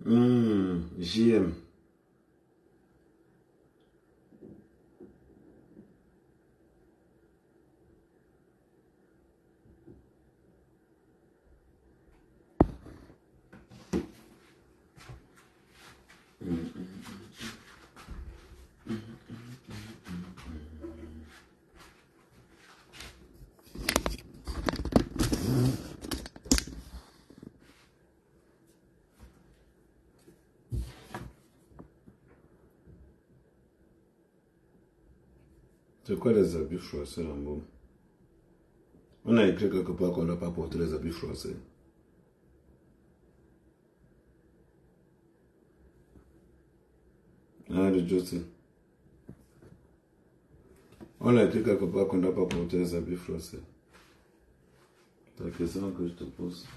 JM. C'est quoi les habits froissés en bon? On a écrit quelque part qu'on n'a pas porté les habits froissés. Ah, de Josie. On a écrit quelque part qu'on n'a pas porté les habits froissés. C'est la question que je te pose.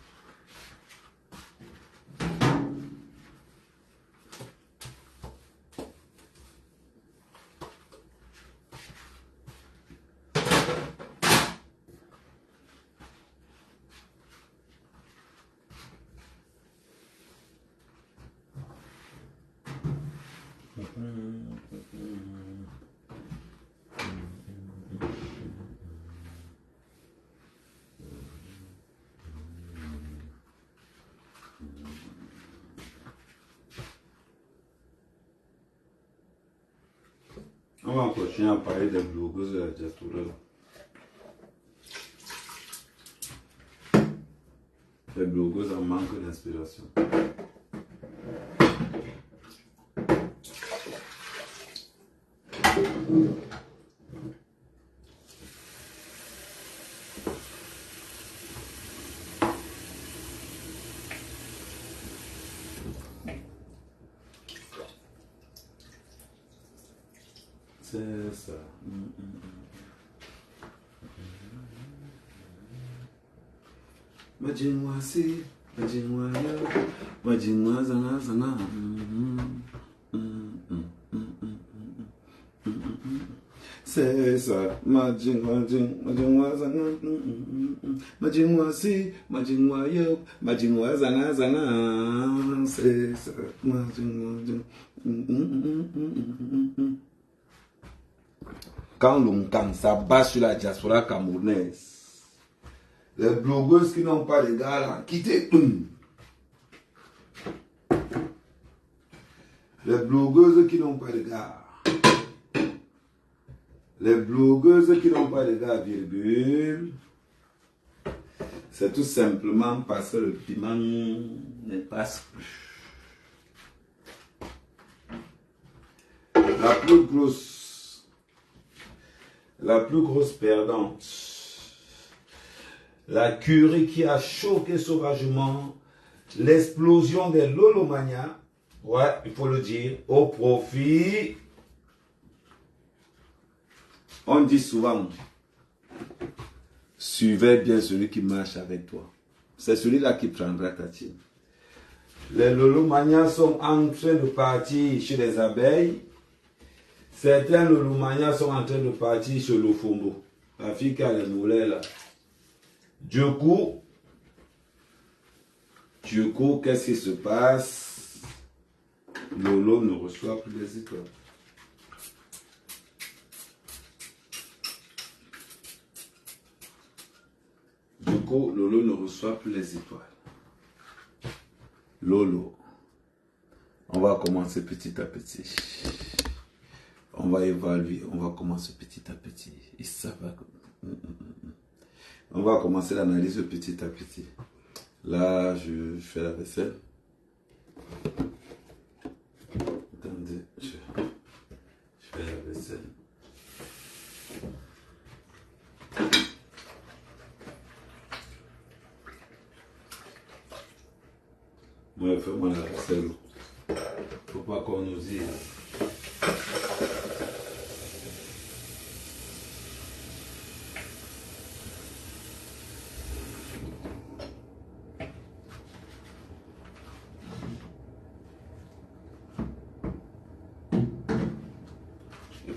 On va continuer à parler des blogueuses de la diaspora. Les blogueuses en manque d'inspiration. C'est ça. Dis-moi si, dis-moi yo, dis-moi zana zana. C'est ça. Dis-moi zana. Dis-moi si, dis-moi yo, dis-moi zana zana. C'est ça. Quand l'Onkang s'abat sur la diaspora camerounaise, les blogueuses qui n'ont pas de gars là, quittez. Les blogueuses qui n'ont pas de gars. Les blogueuses qui n'ont pas de gars, virgule. C'est tout simplement parce que le piment ne passe plus. La plus grosse perdante, la curie qui a choqué sauvagement l'explosion des Lolomania, ouais, il faut le dire, au profit, on dit souvent, suivez bien celui qui marche avec toi. C'est celui-là qui prendra ta team. Les Lolomania sont en train de partir chez les abeilles. Certains Lolomania sont en train de partir chez Lofombo. La fille qui a les moulets là. Du coup, qu'est-ce qui se passe? Lolo ne reçoit plus les étoiles. Du coup, Lolo ne reçoit plus les étoiles. Lolo, on va commencer petit à petit. On va évaluer, on va commencer petit à petit. Et ça va. On va commencer l'analyse petit à petit. Là, je fais la vaisselle. Attendez, je fais la vaisselle. Moi, fais-moi la vaisselle. Faut pas qu'on nous dise.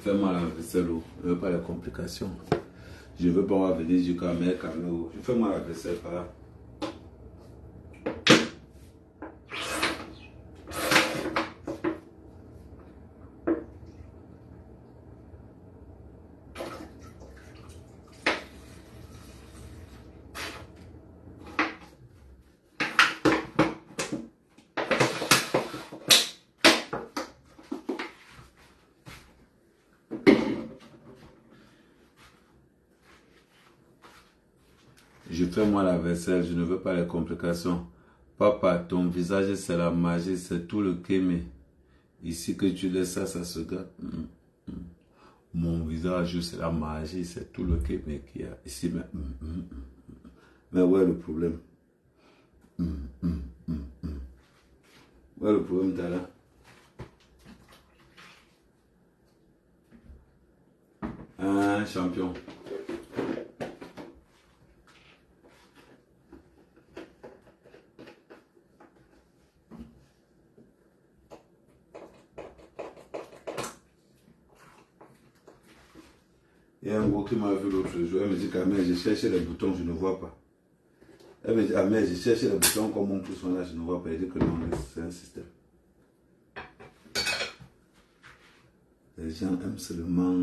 Fais-moi la vaisselle. Je ne veux pas les complications. Je veux pas venir jusqu'à mes canaux. Fais-moi la vaisselle par là. Je fais moi la vaisselle, je ne veux pas les complications. Papa, ton visage c'est la magie, c'est tout le kémé. Ici que tu laisses ça, ça se gâte. Mon visage c'est la magie, c'est tout le kémé qu'il y a. Ici, mais où est le problème? Où est le problème, Tala? Un champion. Il y a un gros qui m'a vu l'autre jour. Elle me dit qu'Amel, j'ai cherché les boutons, je ne vois pas. Elle me dit, Amel, j'ai cherché les boutons comme mon pouce là, je ne vois pas. Elle dit que non, c'est un système. Les gens aiment seulement.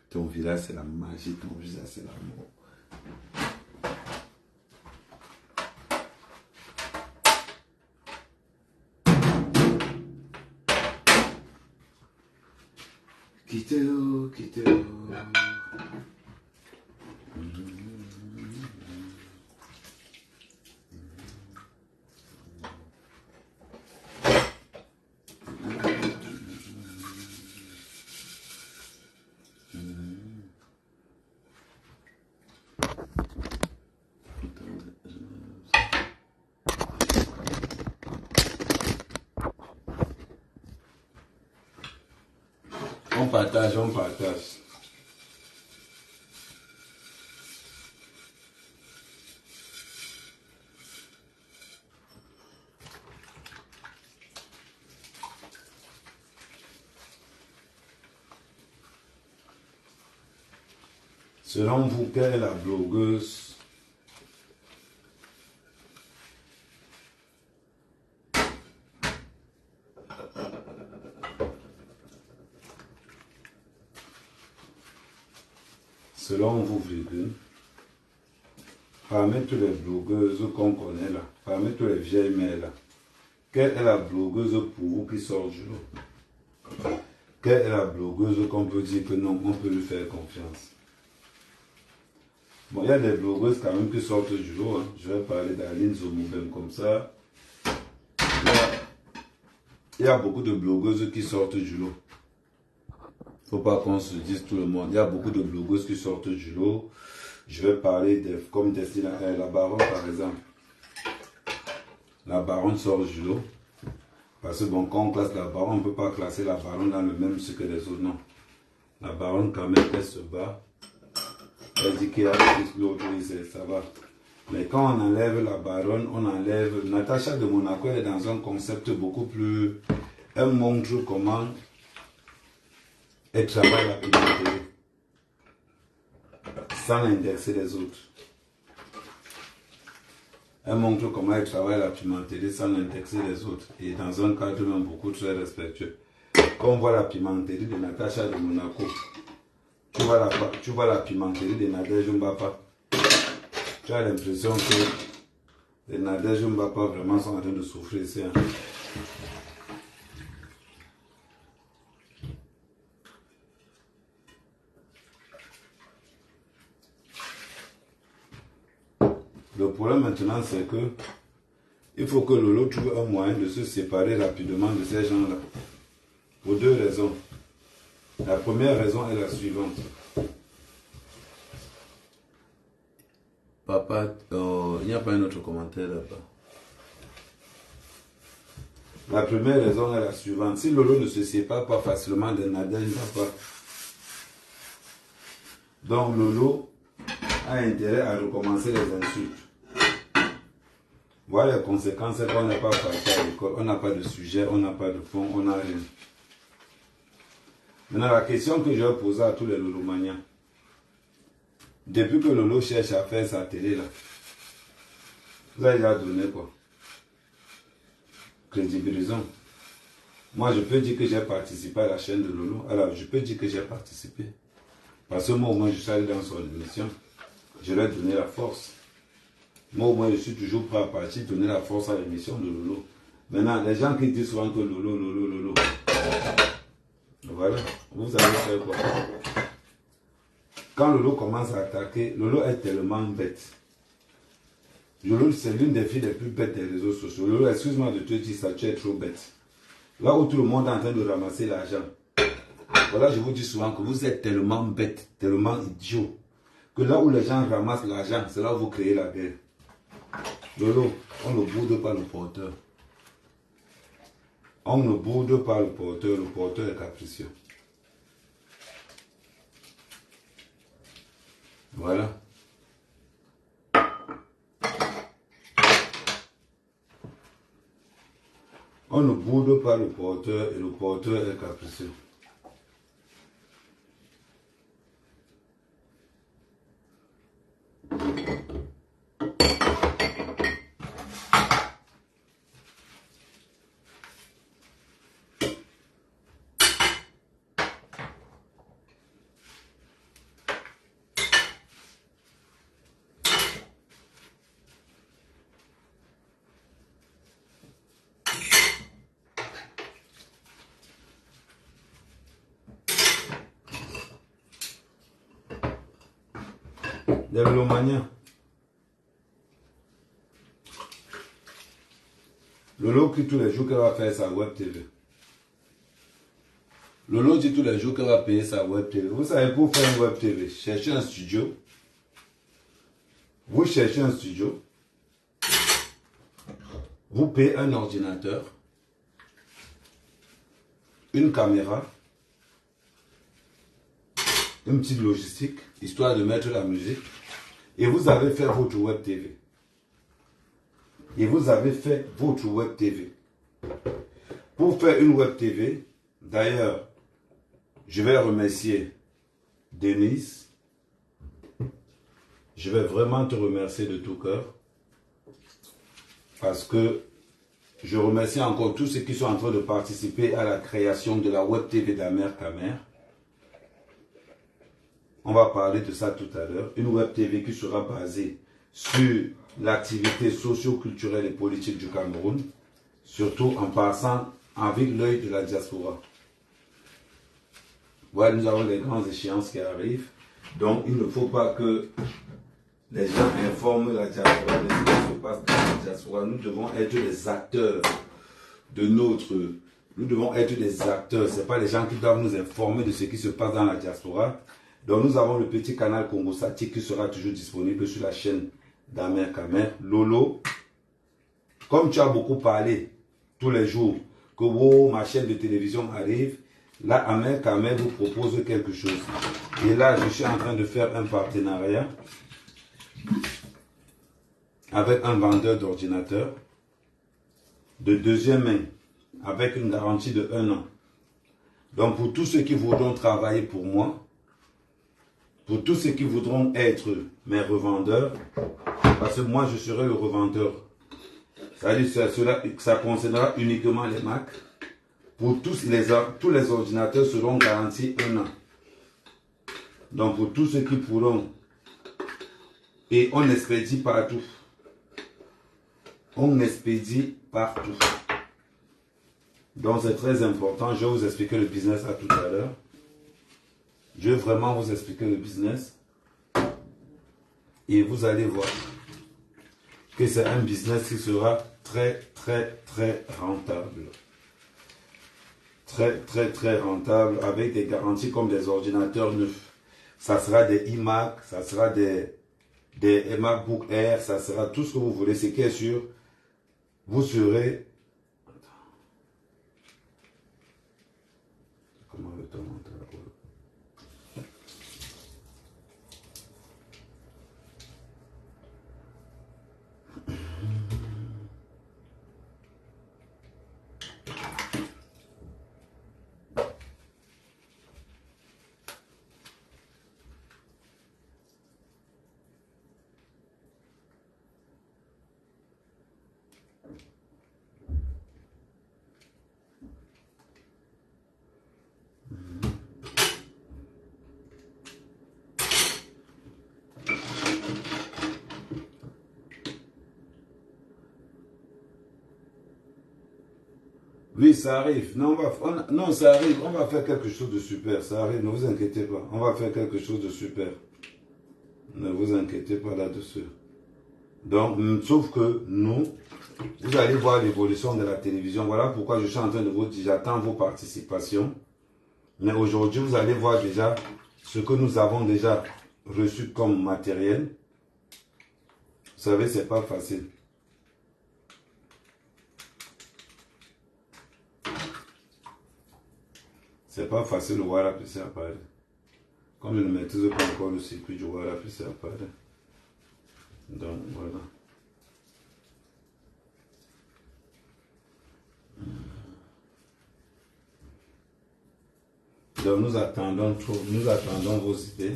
Ton visage, c'est la magie, ton visage, c'est l'amour. Quittez-le, quittez-le. On partage, on partage. Selon vous, quelle est la blogueuse selon vous, virgule, parmi toutes les blogueuses qu'on connaît là, parmi toutes les vieilles mères là, quelle est la blogueuse pour vous qui sort du lot? Quelle est la blogueuse qu'on peut dire que non, on peut lui faire confiance? Bon, il y a des blogueuses quand même qui sortent du lot. Hein. Je vais parler d'Aline Zomoubem comme ça. Il y a beaucoup de blogueuses qui sortent du lot. Faut pas qu'on se dise tout le monde. Il y a beaucoup de blogueuses qui sortent du lot. Je vais parler comme Destina, la baronne par exemple. La baronne sort du lot. Parce que bon, quand on classe la baronne, on ne peut pas classer la baronne dans le même cycle que les autres, non. La baronne, quand même, elle se bat. Elle dit qu'il y a l'autre, ça va. Mais quand on enlève la baronne, on enlève... Natacha de Monaco, elle est dans un concept beaucoup plus... Elle montre comment elle travaille la pimenterie. Sans indexer les autres. Elle montre comment elle travaille la pimenterie sans indexer les autres. Et dans un cadre même beaucoup très respectueux. Quand on voit la pimenterie de Natacha de Monaco, tu vois la pimenterie de Nadège Mbapa. Tu as l'impression que les Nadège Mbapa vraiment sont en train de souffrir ici. Hein. Le problème maintenant, c'est que il faut que Lolo trouve un moyen de se séparer rapidement de ces gens-là. Pour deux raisons. La première raison est la suivante. Papa, il n'y a pas un autre commentaire là-bas. La première raison est la suivante. Si Lolo ne se sépare pas facilement de Nadège Mbapa, donc Lolo a intérêt à recommencer les insultes. Voilà les conséquences, c'est qu'on n'est pas parti à l'école, on n'a pas de sujet, on n'a pas de fond, on n'a rien. Maintenant, la question que je vais poser à tous les Lolomaniens, depuis que Lolo cherche à faire sa télé là, vous avez déjà donné quoi? Crédibilisons. Moi, je peux dire que j'ai participé à la chaîne de Lolo. Alors, je peux dire que j'ai participé. Parce que moi, au moins, je suis allé dans son émission. Je lui ai donné la force. Moi, au moins, je suis toujours prêt à partir, donner la force à l'émission de Lolo. Maintenant, les gens qui disent souvent que Lolo. Voilà. vous allez faire quoi? Quand Lolo commence à attaquer, Lolo est tellement bête. Lolo, c'est l'une des filles les plus bêtes des réseaux sociaux. Lolo, excuse-moi de te dire ça, tu es trop bête. Là où tout le monde est en train de ramasser l'argent. Voilà, je vous dis souvent que vous êtes tellement bête, tellement idiot, que là où les gens ramassent l'argent, c'est là où vous créez la guerre. Lolo, on ne boude pas le porteur. On ne boude pas le porteur est capricieux. Voilà. On ne boude pas le porteur et le porteur est capricieux. Des Lolomaniens. Lolo qui tous les jours qu'elle va faire sa web TV. Lolo dit tous les jours qu'elle va payer sa web TV. Vous savez, pour faire une web TV, cherchez un studio. Vous cherchez un studio. Vous payez un ordinateur, une caméra, une petite logistique, histoire de mettre la musique. Et vous avez fait votre web TV. Et vous avez fait votre web TV. Pour faire une web TV, d'ailleurs, je vais remercier Denise. Je vais vraiment te remercier de tout cœur. Parce que je remercie encore tous ceux qui sont en train de participer à la création de la web TV d'Amer Kamer. On va parler de ça tout à l'heure. Une web TV qui sera basée sur l'activité socio-culturelle et politique du Cameroun, surtout en passant avec l'œil de la diaspora. Voilà, nous avons les grandes échéances qui arrivent. Donc, il ne faut pas que les gens informent la diaspora de ce qui se passe dans la diaspora. Nous devons être des acteurs de notre... Nous devons être des acteurs. Ce n'est pas les gens qui doivent nous informer de ce qui se passe dans la diaspora. Donc, nous avons le petit canal Congo Sati qui sera toujours disponible sur la chaîne d'Amer Kamer. Lolo, comme tu as beaucoup parlé tous les jours que oh, ma chaîne de télévision arrive, là, Amer Kamer vous propose quelque chose. Et là, je suis en train de faire un partenariat avec un vendeur d'ordinateurs de deuxième main, avec une garantie de 1 an. Donc, pour tous ceux qui voudront travailler pour moi, pour tous ceux qui voudront être mes revendeurs, parce que moi, je serai le revendeur. C'est-à-dire que ça concernera uniquement les Mac. Pour tous les ordinateurs seront garantis 1 an. Donc, pour tous ceux qui pourront, et on expédie partout. On expédie partout. Donc, c'est très important. Je vais vous expliquer le business à tout à l'heure. Je vais vraiment vous expliquer le business. Et vous allez voir que c'est un business qui sera très, très, très rentable. Très, très, très rentable avec des garanties comme des ordinateurs neufs. Ça sera des iMac, ça sera des MacBook Air, ça sera tout ce que vous voulez. Ce qui est sûr, vous serez... Comment le temps monte là? Oui, ça arrive. Non, non, ça arrive. On va faire quelque chose de super. Ça arrive, ne vous inquiétez pas. On va faire quelque chose de super. Ne vous inquiétez pas là-dessus. Donc, sauf que nous, vous allez voir l'évolution de la télévision. Voilà pourquoi je suis en train de vous dire, j'attends vos participations. Mais aujourd'hui, vous allez voir déjà ce que nous avons déjà reçu comme matériel. Vous savez, c'est pas facile. C'est pas facile de voir la PC apparaître. Comme je ne maîtrise pas encore le circuit, je vois la PC apparaître. Donc, voilà. Donc, nous attendons vos idées.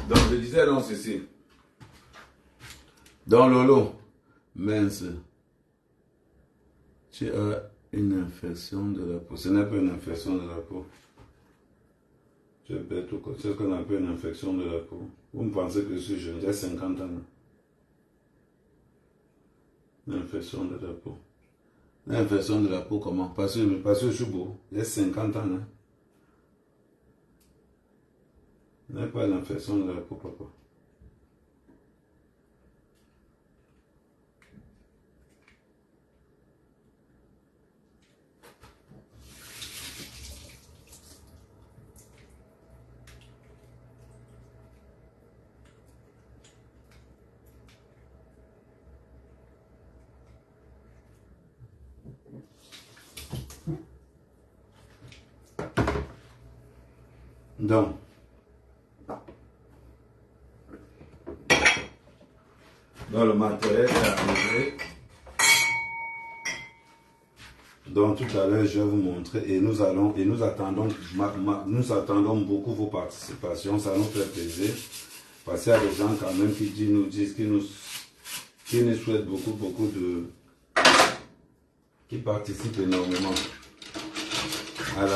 Donc, je disais donc ceci. Dans Lolo, mince, tu as une infection de la peau. Ce n'est pas une infection de la peau. Tu es bête ou quoi? C'est ce qu'on appelle une infection de la peau. Vous me pensez que je suis jeune, j'ai 50 ans. Une infection de la peau. Une infection de la peau, comment? Parce que je suis beau, j'ai 50 ans. Hein. Ce n'est pas l'infection de la peau, papa. Donc, dans le matériel est arrivé. Donc tout à l'heure, je vais vous montrer et nous attendons beaucoup vos participations, ça nous fait plaisir. Parce qu'il y a des gens quand même qui nous souhaitent beaucoup qui participent énormément à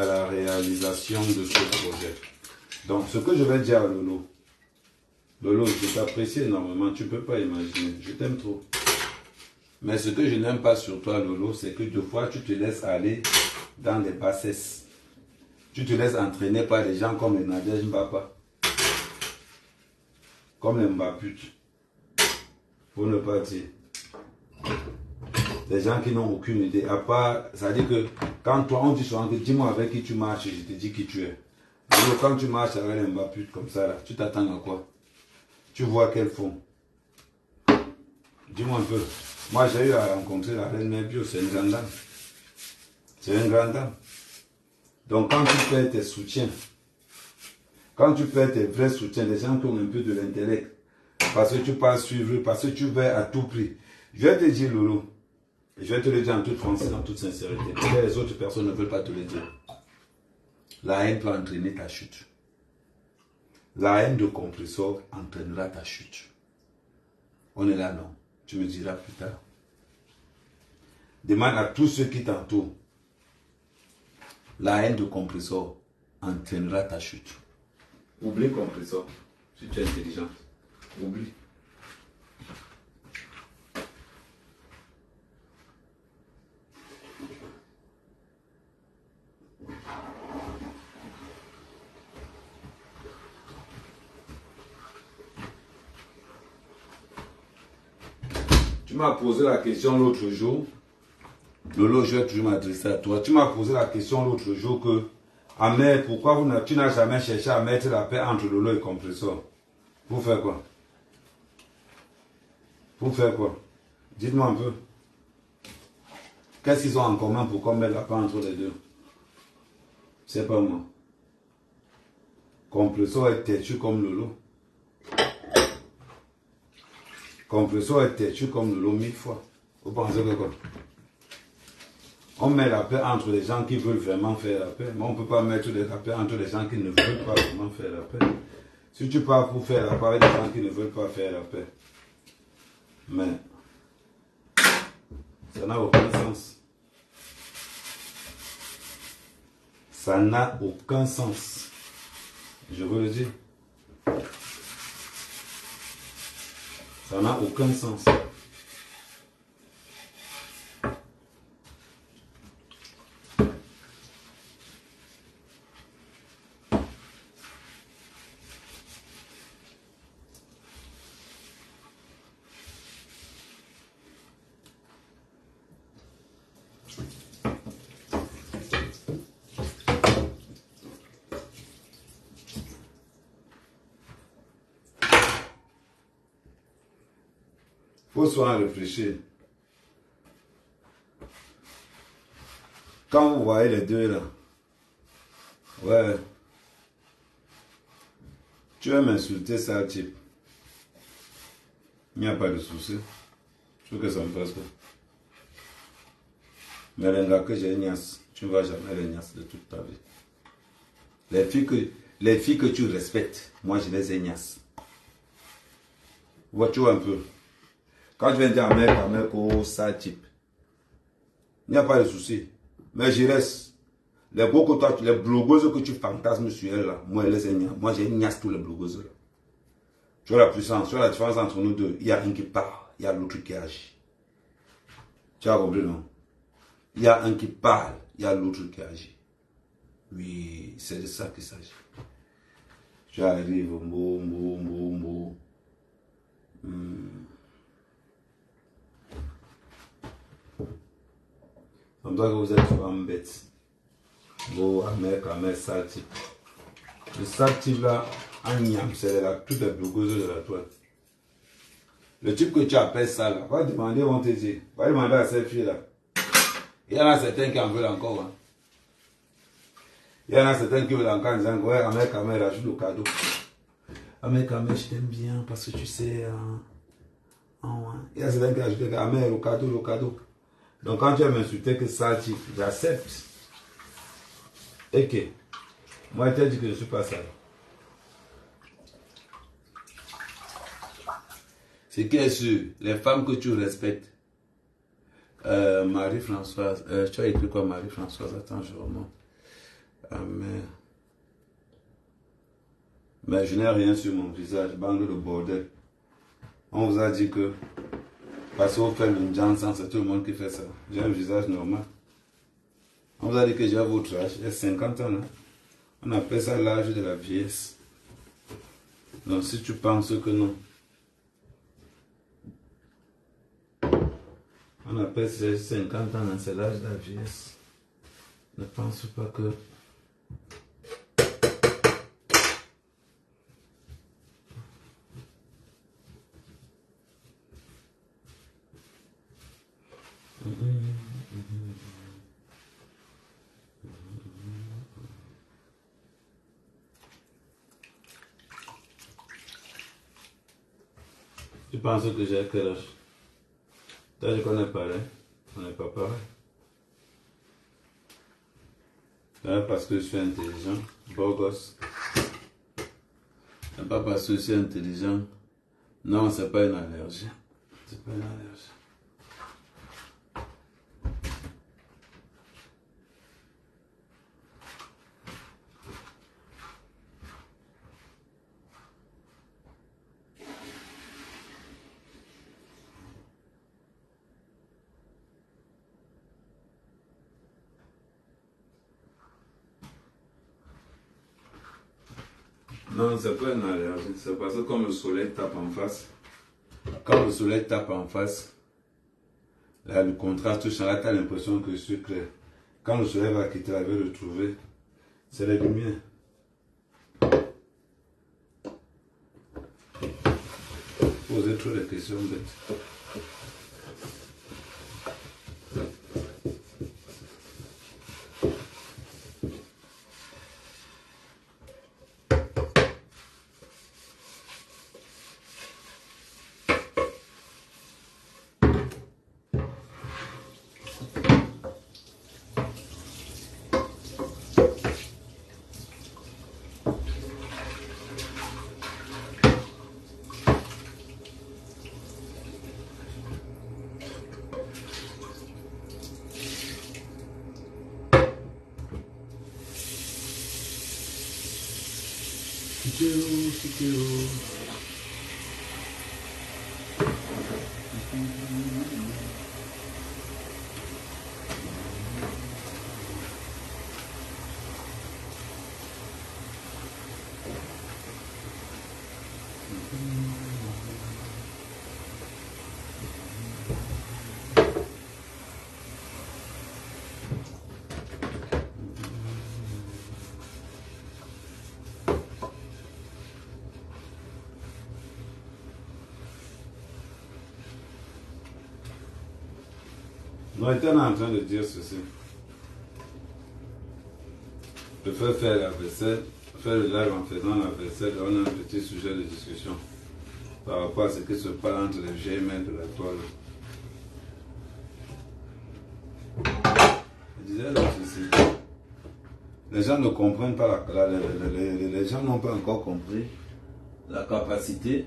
la réalisation de ce projet. Donc ce que je vais dire à Lolo, je t'apprécie énormément, tu ne peux pas imaginer, je t'aime trop. Mais ce que je n'aime pas sur toi, Lolo, c'est que deux fois tu te laisses aller dans des bassesses. Tu te laisses entraîner par des gens comme les Nadège Mbapa, comme les Mbaput, pour ne pas dire. Des gens qui n'ont aucune idée. À part, ça veut dire que quand toi, on dit souvent que dis-moi avec qui tu marches, je te dis qui tu es. Donc, quand tu marches avec les Mbaput comme ça, là, tu t'attends à quoi? Tu vois qu'elles font. Dis-moi un peu. Moi, j'ai eu à rencontrer la reine Mébio, c'est une grande dame. C'est une grande dame. Donc, quand tu fais tes soutiens, quand tu fais tes vrais soutiens, des gens qui ont un peu de l'intellect, parce que tu passes suivre, parce que tu veux à tout prix. Je vais te dire, Lolo, je vais te le dire en toute franchise, en toute sincérité, et les autres personnes ne veulent pas te le dire. La haine peut entraîner ta chute. La haine de compresseur entraînera ta chute. On est là, non? Tu me diras plus tard. Demande à tous ceux qui t'entourent. La haine de compresseur entraînera ta chute. Oublie compresseur, si tu es intelligent. Oublie. Tu m'as posé la question l'autre jour. Lolo, je vais toujours m'adresser à toi. Tu m'as posé la question l'autre jour que, Ahmed, pourquoi tu n'as jamais cherché à mettre la paix entre Lolo et compresseur? Pour faire quoi? Pour faire quoi? Dites-moi un peu. Qu'est-ce qu'ils ont en commun pour qu'on mette la paix entre les deux? C'est pas moi. Compresseur est têtu comme Lolo. Compresseur est têtu comme Lolo 1000 fois. Vous pensez que quoi? On met la paix entre les gens qui veulent vraiment faire la paix, mais on ne peut pas mettre la paix entre les gens qui ne veulent pas vraiment faire la paix. Si tu pars pour faire la paix avec des gens qui ne veulent pas faire la paix, mais ça n'a aucun sens. Ça n'a aucun sens. Je vous le dis. Ça n'a aucun sens. Il faut souvent réfléchir. Quand vous voyez les deux là, ouais, tu veux m'insulter ça type, il n'y a pas de souci. Je veux que ça me fasse quoi. Mais les gars que j'ai niasse, tu ne vas jamais les niasse de toute ta vie. Les filles que tu respectes, moi je les ai niasse. Vois-tu un peu. Quand je viens dire à mec, oh, ça type, il n'y a pas de souci. Mais je reste. Les blogueuses que tu fantasmes sur elles là, moi, moi j'ai niasse tous les blogueuses là. Tu vois la puissance, tu vois la différence entre nous deux. Il y a un qui parle, il y a l'autre qui agit. Tu as compris, non? Il y a un qui parle, il y a l'autre qui agit. Oui, c'est de ça qu'il s'agit. Tu arrives, On doit que vous êtes souvent bête. Bon, Amère, sale type. Le sale type là, c'est toutes les blogueuses de la toile. Le type que tu appelles ça là, va demander, on te dit, va demander à cette fille là. Il y en a certains qui en veulent encore. Hein. Il y en a certains qui veulent encore en disant, ouais, Amère, ajoute le cadeau. Amère, je t'aime bien parce que tu sais. Il y a certains qui ajoutent, Amère, le cadeau. Donc quand tu vas m'insulter que ça, j'accepte. Et que, moi je t'ai dit que je ne suis pas sale. C'est qui est sûr, les femmes que tu respectes, Marie-Françoise, tu as écrit quoi Marie-Françoise? Attends, je remonte. Mais je n'ai rien sur mon visage, bande de bordel. On vous a dit que, parce qu'on fait une jansan, c'est tout le monde qui fait ça. J'ai un visage normal. On vous a dit que j'ai votre âge, j'ai 50 ans. Hein? On appelle ça l'âge de la vieillesse. Donc si tu penses que non, on appelle ça 50 ans, c'est l'âge de la vieillesse. Ne pense pas que... Tu penses que j'ai quel âge? Toi, je connais pas, hein? On n'est pas pareil. Parce que je suis intelligent, beau gosse. Pas parce que je suis intelligent. Non, c'est pas une allergie. C'est pas une allergie. Non, c'est pas une allergie. C'est parce que comme le soleil tape en face, quand le soleil tape en face, là, le contraste change, tu as l'impression que je suis clair. Quand le soleil va quitter, il va retrouver, c'est la lumière. Posez trop de questions bêtes. Nous étions en train de dire ceci. Je fais faire la vaisselle, faire le live en faisant la vaisselle, on a un petit sujet de discussion par rapport à ce qui se passe entre les vieilles mains de la toile. Je disais là ceci. Les gens ne comprennent pas, les gens n'ont pas encore compris la capacité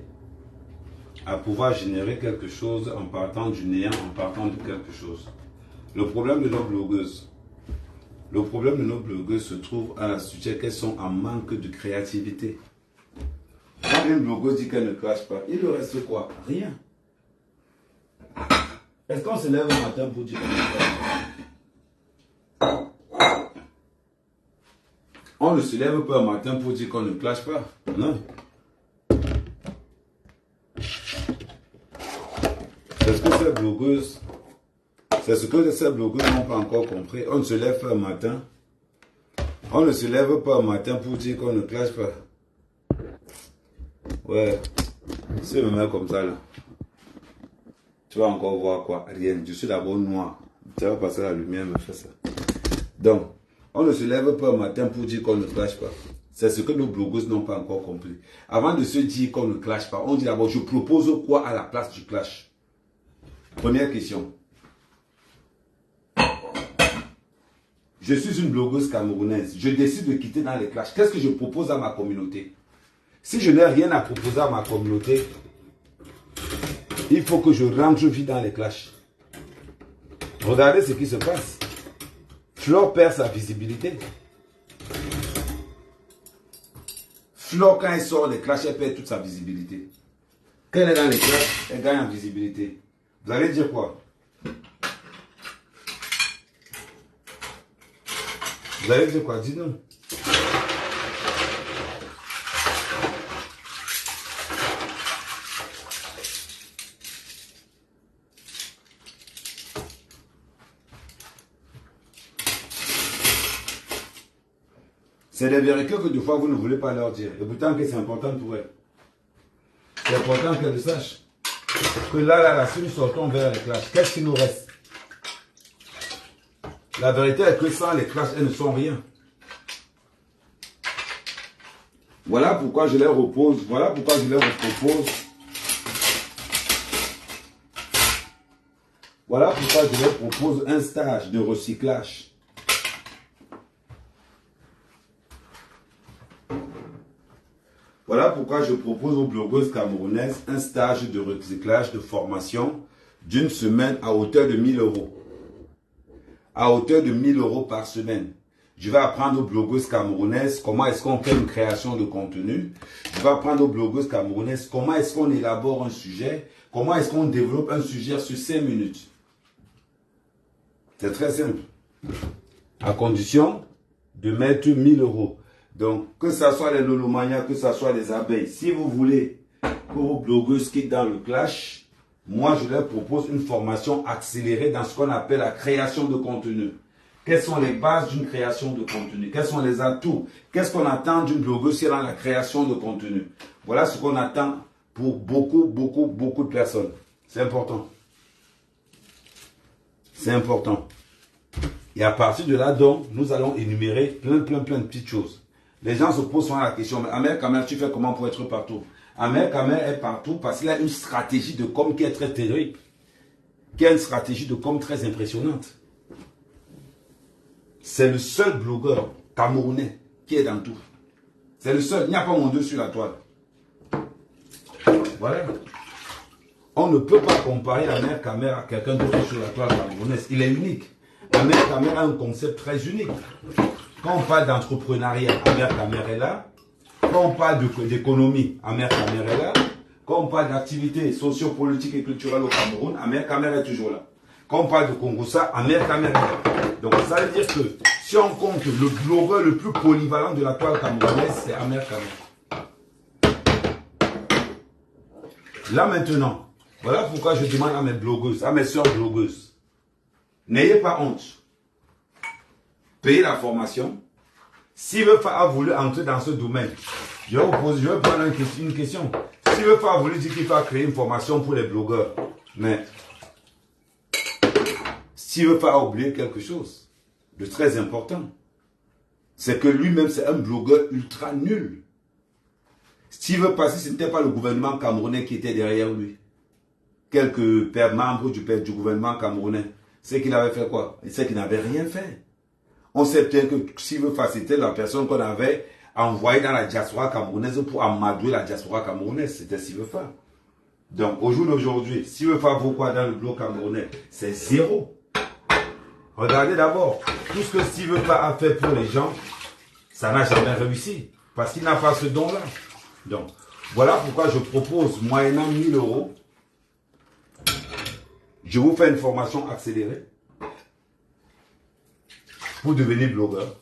à pouvoir générer quelque chose en partant du néant, en partant de quelque chose. Le problème de nos blogueuses, se trouve à la sujet qu'elles sont en manque de créativité. Quand une blogueuse dit qu'elle ne crache pas, il lui reste quoi? Rien. Est-ce qu'on se lève un matin pour dire qu'on ne crache pas? On ne se lève pas un matin pour dire qu'on ne clash pas. Non. C'est ce que ces blogueuses n'ont pas encore compris. On ne se lève pas un matin. On ne se lève pas un matin pour dire qu'on ne clash pas. Ouais. Si je me mets comme ça là, tu vas encore voir quoi? Rien. Je suis d'abord noir. Tu vas passer la lumière, me fait ça. Donc, on ne se lève pas un matin pour dire qu'on ne clash pas. C'est ce que nos blogueuses n'ont pas encore compris. Avant de se dire qu'on ne clash pas, on dit d'abord, je propose quoi à la place du clash? Première question. Je suis une blogueuse camerounaise. Je décide de quitter dans les clashs. Qu'est-ce que je propose à ma communauté? Si je n'ai rien à proposer à ma communauté, il faut que je rentre vite dans les clashs. Regardez ce qui se passe. Flore perd sa visibilité. Flore, quand elle sort des clashs, elle perd toute sa visibilité. Quand elle est dans les clashs, elle gagne en visibilité. Vous allez dire quoi? Vous allez dire quoi? Dites-nous. C'est des vérités que des fois vous ne voulez pas leur dire. Et pourtant que c'est important pour elles. C'est important qu'elles le sachent. Que là, si nous sortons vers les clashs, qu'est-ce qui nous reste? La vérité est que sans les clashs, elles ne sont rien. Voilà pourquoi je leur repose, voilà pourquoi je leur propose. Voilà pourquoi je leur propose un stage de recyclage. Voilà pourquoi je propose aux blogueuses camerounaises un stage de recyclage de formation d'une semaine à hauteur de 1000 €. À hauteur de 1000 € par semaine. Je vais apprendre aux blogueuses camerounaises comment est-ce qu'on fait une création de contenu. Je vais apprendre aux blogueuses camerounaises comment est-ce qu'on élabore un sujet. Comment est-ce qu'on développe un sujet sur 5 minutes. C'est très simple. À condition de mettre 1000 €. Donc, que ce soit les lolomanias, que ce soit les abeilles, si vous voulez que vos blogueuses quittent dans le clash, moi je leur propose une formation accélérée dans ce qu'on appelle la création de contenu. Quelles sont les bases d'une création de contenu? Quels sont les atouts? Qu'est-ce qu'on attend d'une blogueuse dans la création de contenu? Voilà ce qu'on attend pour beaucoup de personnes. C'est important. C'est important. Et à partir de là, donc, nous allons énumérer plein de petites choses. Les gens se posent souvent la question, mais Amer Kamer, tu fais comment pour être partout? Amer Kamer est partout parce qu'il a une stratégie de com qui est très terrible. Qui a une stratégie de com très impressionnante. C'est le seul blogueur camerounais qui est dans tout. C'est le seul. Il n'y a pas mon Dieu sur la toile. Voilà. On ne peut pas comparer Amer Kamer à quelqu'un d'autre sur la toile camerounaise. Il est unique. Amer Kamer a un concept très unique. Quand on parle d'entrepreneuriat, Amer Kamer est là. Quand on parle d'économie, Amer Kamer est là. Quand on parle d'activités sociopolitiques et culturelles au Cameroun, Amer Kamer est toujours là. Quand on parle de Congossa, Amer Kamer est là. Donc ça veut dire que si on compte le blogueur le plus polyvalent de la toile camerounaise, c'est Amer Kamer. Là maintenant, voilà pourquoi je demande à mes blogueuses, à mes soeurs blogueuses, n'ayez pas honte. Payez la formation. Si Vefa a voulu entrer dans ce domaine, je vais prendre une question. Si Vefa a voulu dire qu'il va créer une formation pour les blogueurs, mais si Vefa a oublié quelque chose de très important, c'est que lui-même c'est un blogueur ultra nul. S'il veut passer, ce n'était pas le gouvernement camerounais qui était derrière lui. Quelques membres du gouvernement camerounais. C'est qu'il avait fait quoi? C'est qu'il n'avait rien fait. On sait peut-être que s'il veut faciliter la personne qu'on avait envoyée dans la diaspora camerounaise pour amadouer la diaspora camerounaise, c'était Sivefa. Donc, au jour d'aujourd'hui, Sivefa vaut quoi dans le bloc camerounais? C'est zéro. Regardez d'abord, tout ce que Sivefa a fait pour les gens, ça n'a jamais réussi. Parce qu'il n'a pas ce don-là. Donc, voilà pourquoi je propose, moyennant 1000 €, je vous fais une formation accélérée pour devenir blogueur.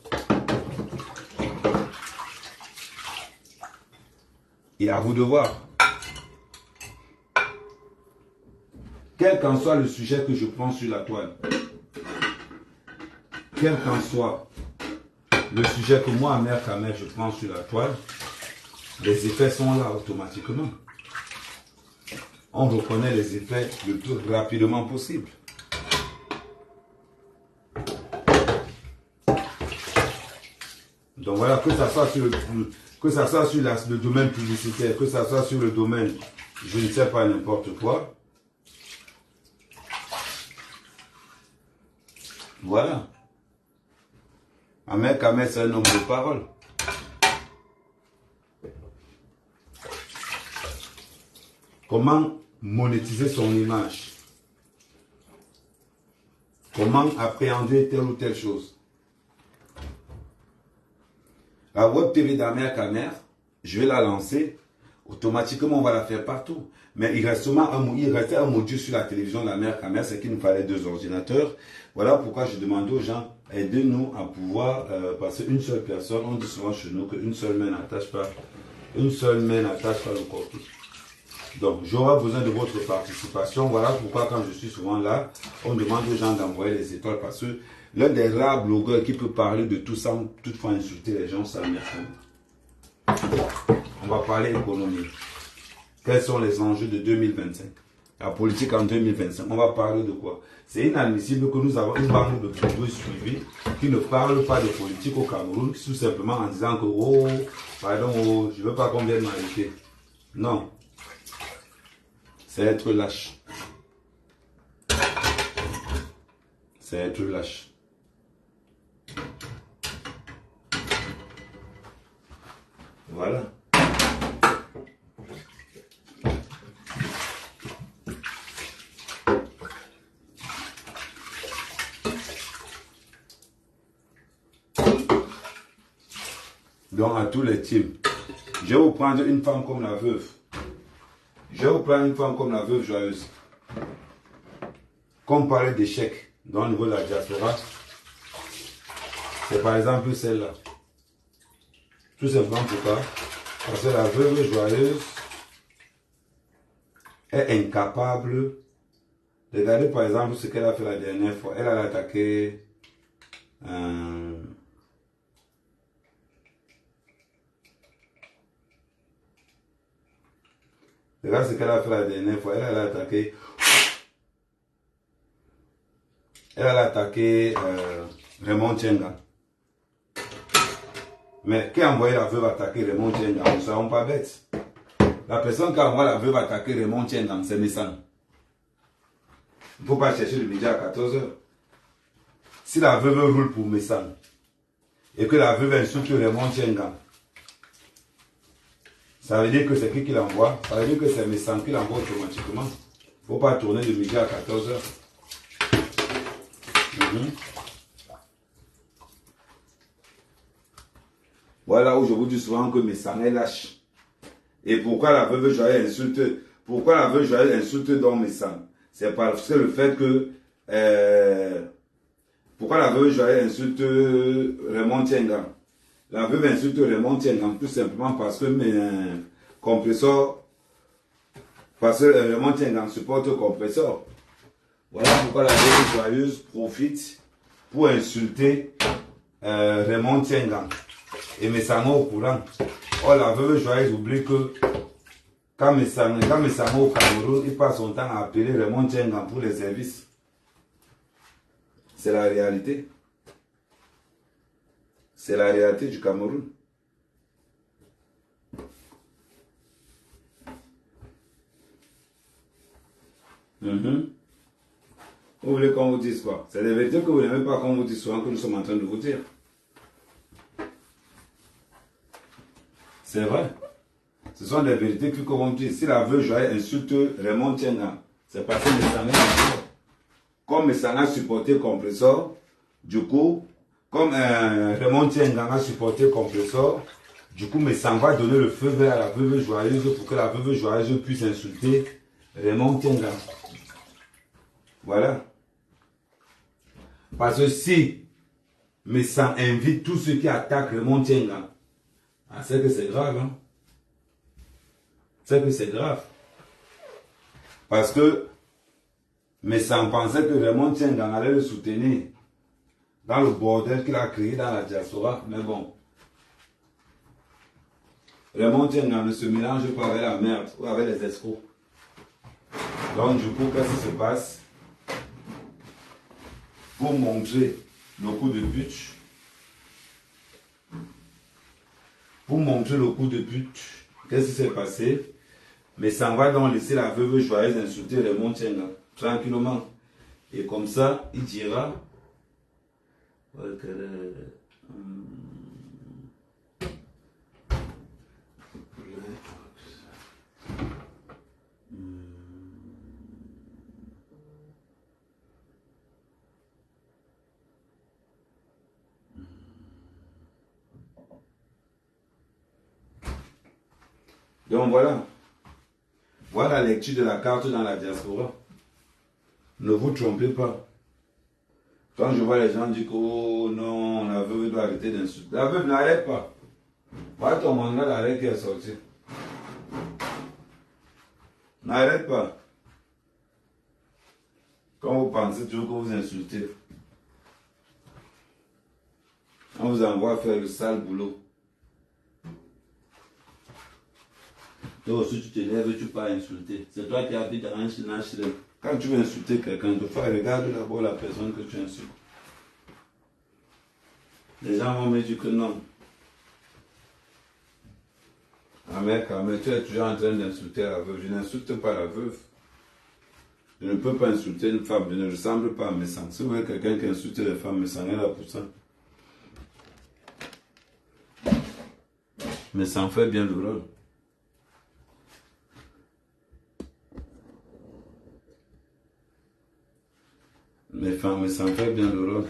Et à vous de voir. Quel qu'en soit le sujet que je prends sur la toile, quel qu'en soit le sujet que moi, Amer Kamer, je prends sur la toile, les effets sont là automatiquement. On reconnaît les effets le plus rapidement possible. Donc voilà, que ça soit sur le domaine publicitaire, que ça soit sur le domaine, je ne sais pas, n'importe quoi. Voilà. Amer Kamer, c'est un homme de parole. Comment monétiser son image? Comment appréhender telle ou telle chose? La web TV d'Amer Kamer, je vais la lancer. Automatiquement, on va la faire partout. Mais il restait un module sur la télévision d'Amer Kamer, c'est qu'il nous fallait 2 ordinateurs. Voilà pourquoi je demande aux gens, aidez-nous à pouvoir, parce qu'une seule personne, on dit souvent chez nous qu'une seule main n'attache pas le corps. Donc, j'aurai besoin de votre participation. Voilà pourquoi quand je suis souvent là, on demande aux gens d'envoyer les étoiles parce que l'un des rares blogueurs qui peut parler de tout ça, toutefois insulter les gens, c'est Amer Kamer. On va parler économie. Quels sont les enjeux de 2025? La politique en 2025. On va parler de quoi? C'est inadmissible que nous avons une bande de blogueurs suivis qui ne parlent pas de politique au Cameroun, tout simplement en disant que, oh, pardon, oh, je ne veux pas qu'on vienne m'arrêter. Non. C'est être lâche. C'est être lâche. Voilà. Donc à tous les teams, je vais vous prendre une femme comme la veuve. Je vais vous prendre une femme comme la veuve joyeuse. Comme on parlait d'échecs dans le niveau de la diaspora, c'est par exemple celle-là. Tout simplement pourquoi? Parce que la veuve joyeuse est incapable de regarder par exemple ce qu'elle a fait la dernière fois. Elle a attaqué regarde ce qu'elle a fait la dernière fois. Elle a attaqué Raymond Tchenga. Mais qui a envoyé la veuve attaquer Raymond Tchenga? Nous ne sommes pas bêtes. La personne qui a envoyé la veuve attaquer Raymond Tchenga, c'est Messang. Il ne faut pas chercher le midi à 14 h. Si la veuve roule pour Messang et que la veuve insulte Raymond Tchenga, ça veut dire que c'est qui l'envoie? Ça veut dire que c'est Messang qui l'envoie automatiquement. Il ne faut pas tourner de midi à 14 h. Voilà où je vous dis souvent que mes sangs est lâche. Et pourquoi la veuve joyeuse insulte donc mes sangs? C'est parce que le fait que pourquoi la veuve joyeuse insulte Raymond Tiengang? La veuve insulte Raymond Tiengang tout simplement parce que mes compresseurs, parce que Raymond Tiengang supporte le compresseur. Voilà pourquoi la veuve joyeuse profite pour insulter Raymond Tiengang. Et mes sangs au courant. Oh, la veuve joyeuse oublie que quand mes sangs au Cameroun, il passe son temps à appeler Raymond Tiengang pour les services. C'est la réalité. C'est la réalité du Cameroun. Vous voulez qu'on vous dise quoi? C'est des vérités que vous n'aimez pas qu'on vous dise souvent que nous sommes en train de vous dire. C'est vrai. Ce sont des vérités que comme on dit. Si la veuve joyeuse insulte Raymond Tiengang, c'est parce que mes sangs, comme mes sangs a supporté le compresseur, du coup, comme Raymond Tiengang a supporté le compresseur, du coup, mes sangs va donner le feu vert à la veuve joyeuse pour que la veuve joyeuse puisse insulter Raymond Tiengang. Voilà. Parce que si mes sangs invitent tous ceux qui attaquent Raymond Tiengang, c'est que c'est grave, hein. C'est que c'est grave. Parce que mes sangs pensaient que Raymond Tiengang allait le soutenir dans le bordel qu'il a créé dans la diaspora. Mais bon, Raymond Tiengang ne se mélange pas avec la merde ou avec les escrocs. Donc du coup, qu'est-ce qui se passe? Pour montrer le coup de pute, qu'est-ce qui s'est passé? Mais ça va donc laisser la veuve joyeuse insulter Raymond Tiengang tranquillement. Et comme ça, il dira donc voilà. Voilà la lecture de la carte dans la diaspora. Ne vous trompez pas. Quand je vois les gens dire que oh non, la veuve doit arrêter d'insulter. La veuve n'arrête pas. Voilà ton manga d'arrêt qui est sorti. N'arrête pas. Quand vous pensez toujours que vous insultez, on vous envoie faire le sale boulot. Toi aussi tu te lèves, tu pars insulter. C'est toi qui habites dans un HLM. Quand tu veux insulter quelqu'un, regarde d'abord la personne que tu insultes. Les gens vont me dire que non. Ah mais tu es toujours en train d'insulter la veuve. Je n'insulte pas la veuve. Je ne peux pas insulter une femme. Je ne ressemble pas à mes sangs. Si vous voyez quelqu'un qui insulte les femmes, mes sangs est là pour ça. Mais ça en fait bien le rôle. Mais ça en fait bien le rôle.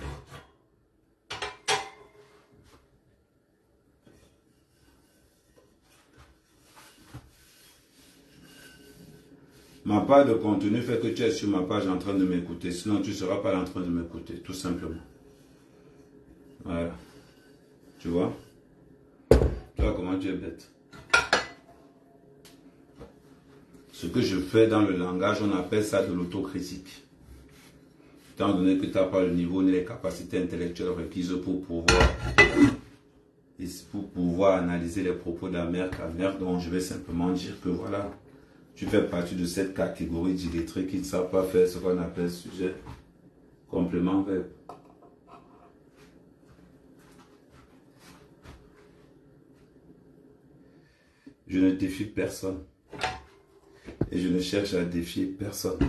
Ma part de contenu fait que tu es sur ma page en train de m'écouter. Sinon, tu ne seras pas en train de m'écouter, tout simplement. Voilà. Tu vois? Tu vois comment tu es bête. Ce que je fais dans le langage, on appelle ça de l'autocritique. Étant donné que tu n'as pas le niveau ni les capacités intellectuelles requises pour pouvoir analyser les propos d'un mère qu'à mère, donc je vais simplement dire que voilà, tu fais partie de cette catégorie d'illettrés qui ne savent pas faire ce qu'on appelle sujet complément verbe. Je ne défie personne. Et je ne cherche à défier personne.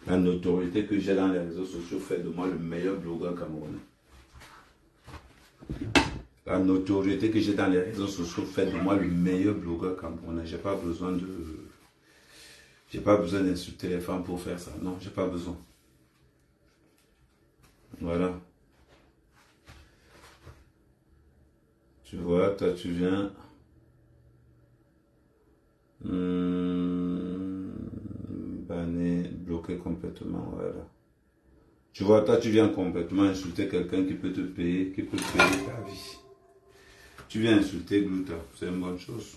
La notoriété que j'ai dans les réseaux sociaux fait de moi le meilleur blogueur camerounais. La notoriété que j'ai dans les réseaux sociaux fait de moi le meilleur blogueur camerounais. J'ai pas besoin d'insulter les femmes pour faire ça. Non, j'ai pas besoin. Voilà. Tu vois, toi tu viens. Banner, bloquer complètement, voilà. Tu vois, toi tu viens complètement insulter quelqu'un qui peut te payer, qui peut payer ta vie. Tu viens insulter Gluta, c'est une bonne chose.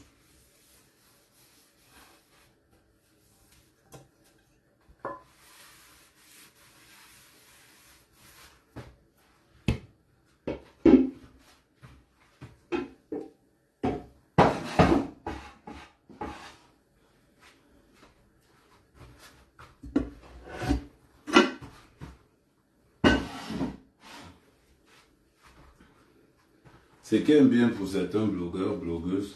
Ce qui est bien pour certains blogueurs, blogueuses,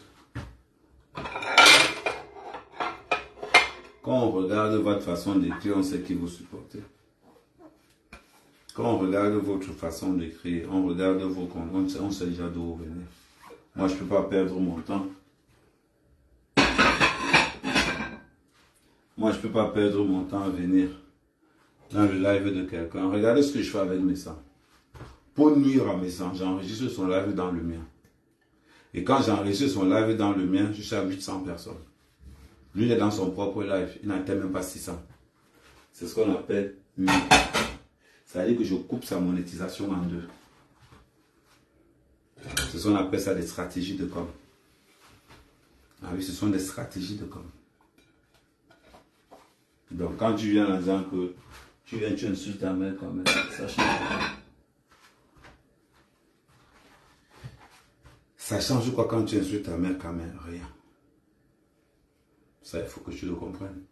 quand on regarde votre façon d'écrire, on sait qui vous supportez. Quand on regarde votre façon d'écrire, on regarde vos comptes, on sait déjà d'où vous venez. Moi, je ne peux pas perdre mon temps. Moi, je ne peux pas perdre mon temps à venir dans le live de quelqu'un. Regardez ce que je fais avec mes sangs. Pour nuire à mes sangs, j'enregistre son live dans le mien. Et quand j'enregistre son live dans le mien, je suis à 800 personnes. Lui, il est dans son propre live. Il n'atteint même pas 600. C'est ce qu'on appelle nuire. Ça veut dire que je coupe sa monétisation en deux. C'est ce qu'on appelle ça des stratégies de com. Ah oui, ce sont des stratégies de com. Donc, quand tu viens en disant que tu insultes ta mère quand même, ça change. Ça change quoi quand tu insultes ta mère quand même? Rien. Ça, il faut que tu le comprennes.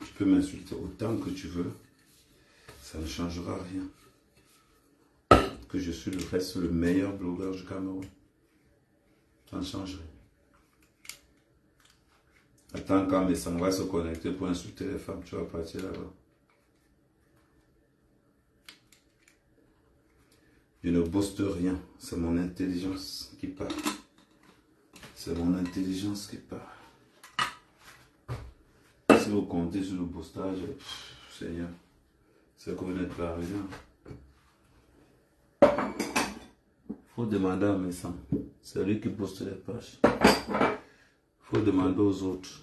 Tu peux m'insulter autant que tu veux. Ça ne changera rien. Que je suis le meilleur blogueur du Cameroun. Ça ne change rien. Attends quand mes sangs vont se connecter pour insulter les femmes, tu vas partir là-bas. Je ne boste rien, c'est mon intelligence qui parle. C'est mon intelligence qui parle. Si vous comptez sur le boostage, Seigneur, c'est que vous n'êtes pas rien. Faut demander à mes sangs. C'est lui qui poste les pages. Faut demander aux autres.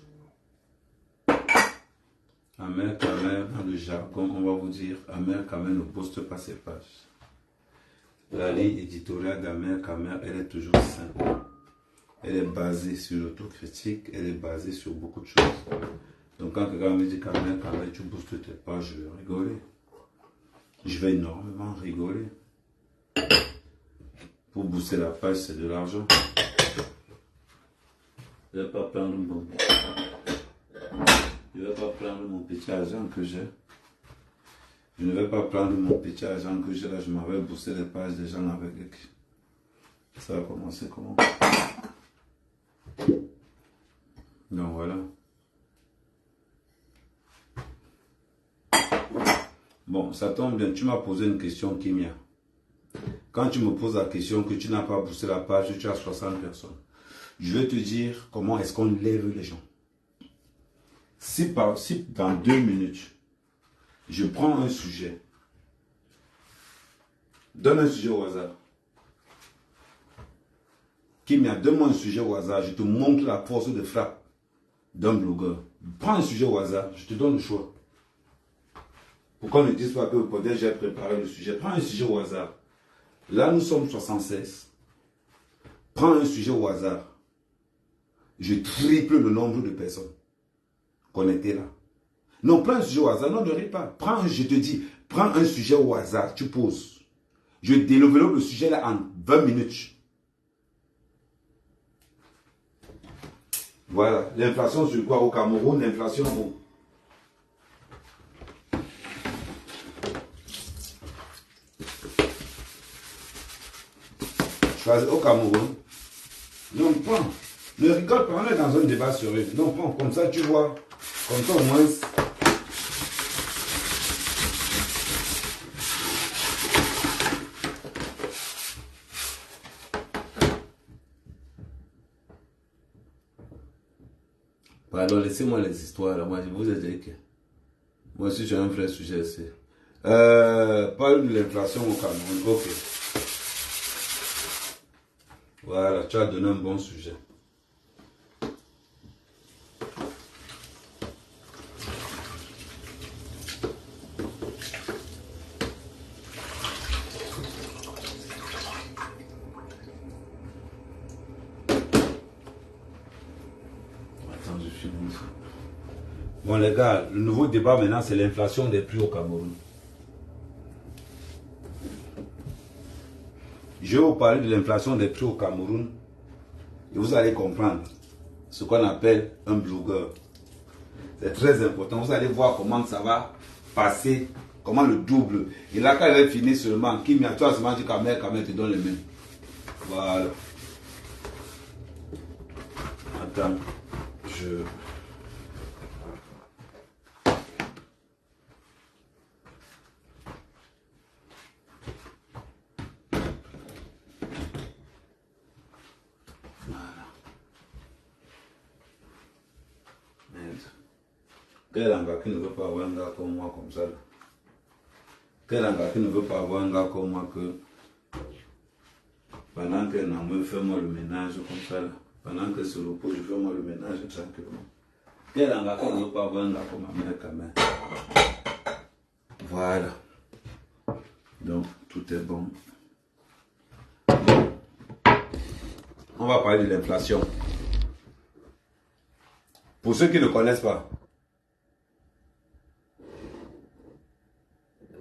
Amer Kamer, dans le jargon, on va vous dire, Amer Kamer ne poste pas ses pages. La ligne éditoriale d'Amer Kamer, elle est toujours simple. Elle est basée sur l'autocritique, elle est basée sur beaucoup de choses. Donc quand quelqu'un me dit Kamer, tu boostes tes pages, je vais rigoler. Je vais énormément rigoler. Pour booster la page, c'est de l'argent. Je ne vais pas prendre mon petit argent que j'ai. Je ne vais pas prendre mon petit argent que j'ai là, je m'avais boosté les pages des gens avec. Ça va commencer comment? Donc voilà. Bon, ça tombe bien, tu m'as posé une question, Kimia. Quand tu me poses la question que tu n'as pas boosté la page, tu as 60 personnes. Je vais te dire comment est-ce qu'on lève les gens. Si dans 2 minutes, je prends un sujet, donne un sujet au hasard. Kimia, donne-moi un sujet au hasard, je te montre la force de frappe d'un blogueur. Prends un sujet au hasard, je te donne le choix. Pour qu'on ne dise pas que peut-être j'ai préparé le sujet. Prends un sujet au hasard. Là, nous sommes 76. Prends un sujet au hasard. Je triple le nombre de personnes connectées là. Non, prends un sujet au hasard. Non, ne ris pas. Je te dis, prends un sujet au hasard. Tu poses. Je développe le sujet là en 20 minutes. Voilà. L'inflation sur quoi au Cameroun? L'inflation où? Au Cameroun. Non, prends. Ne rigole pas, on est dans un débat sérieux. Non, prends, comme ça tu vois. Comme ça au moins. Pardon, laissez-moi les histoires là. Moi, je vous ai dit que. Moi aussi, j'ai un vrai sujet ici. Parle de l'inflation au Cameroun. Ok. Voilà, tu as donné un bon sujet. Attends, je finis ça. Bon les gars, le nouveau débat maintenant c'est l'inflation des prix au Cameroun. Je vais vous parler de l'inflation des prix au Cameroun et vous allez comprendre ce qu'on appelle un blogueur. C'est très important. Vous allez voir comment ça va passer, comment le double. Et là, quand elle va finir seulement, qui m'y a toi seulement dit quand même te donne les mêmes. Voilà. Attends, je... Quel gars qui ne veut pas avoir un gars comme moi comme ça là? Quel gars qui ne veut pas avoir un gars comme moi que pendant qu'un homme fait moi le ménage comme ça là, pendant que sur le pot je fais moi le ménage tranquillement. Quel gars qui ne veut pas avoir un gars comme ma mère quand même? Voilà. Donc tout est bon. On va parler de l'inflation. Pour ceux qui ne connaissent pas,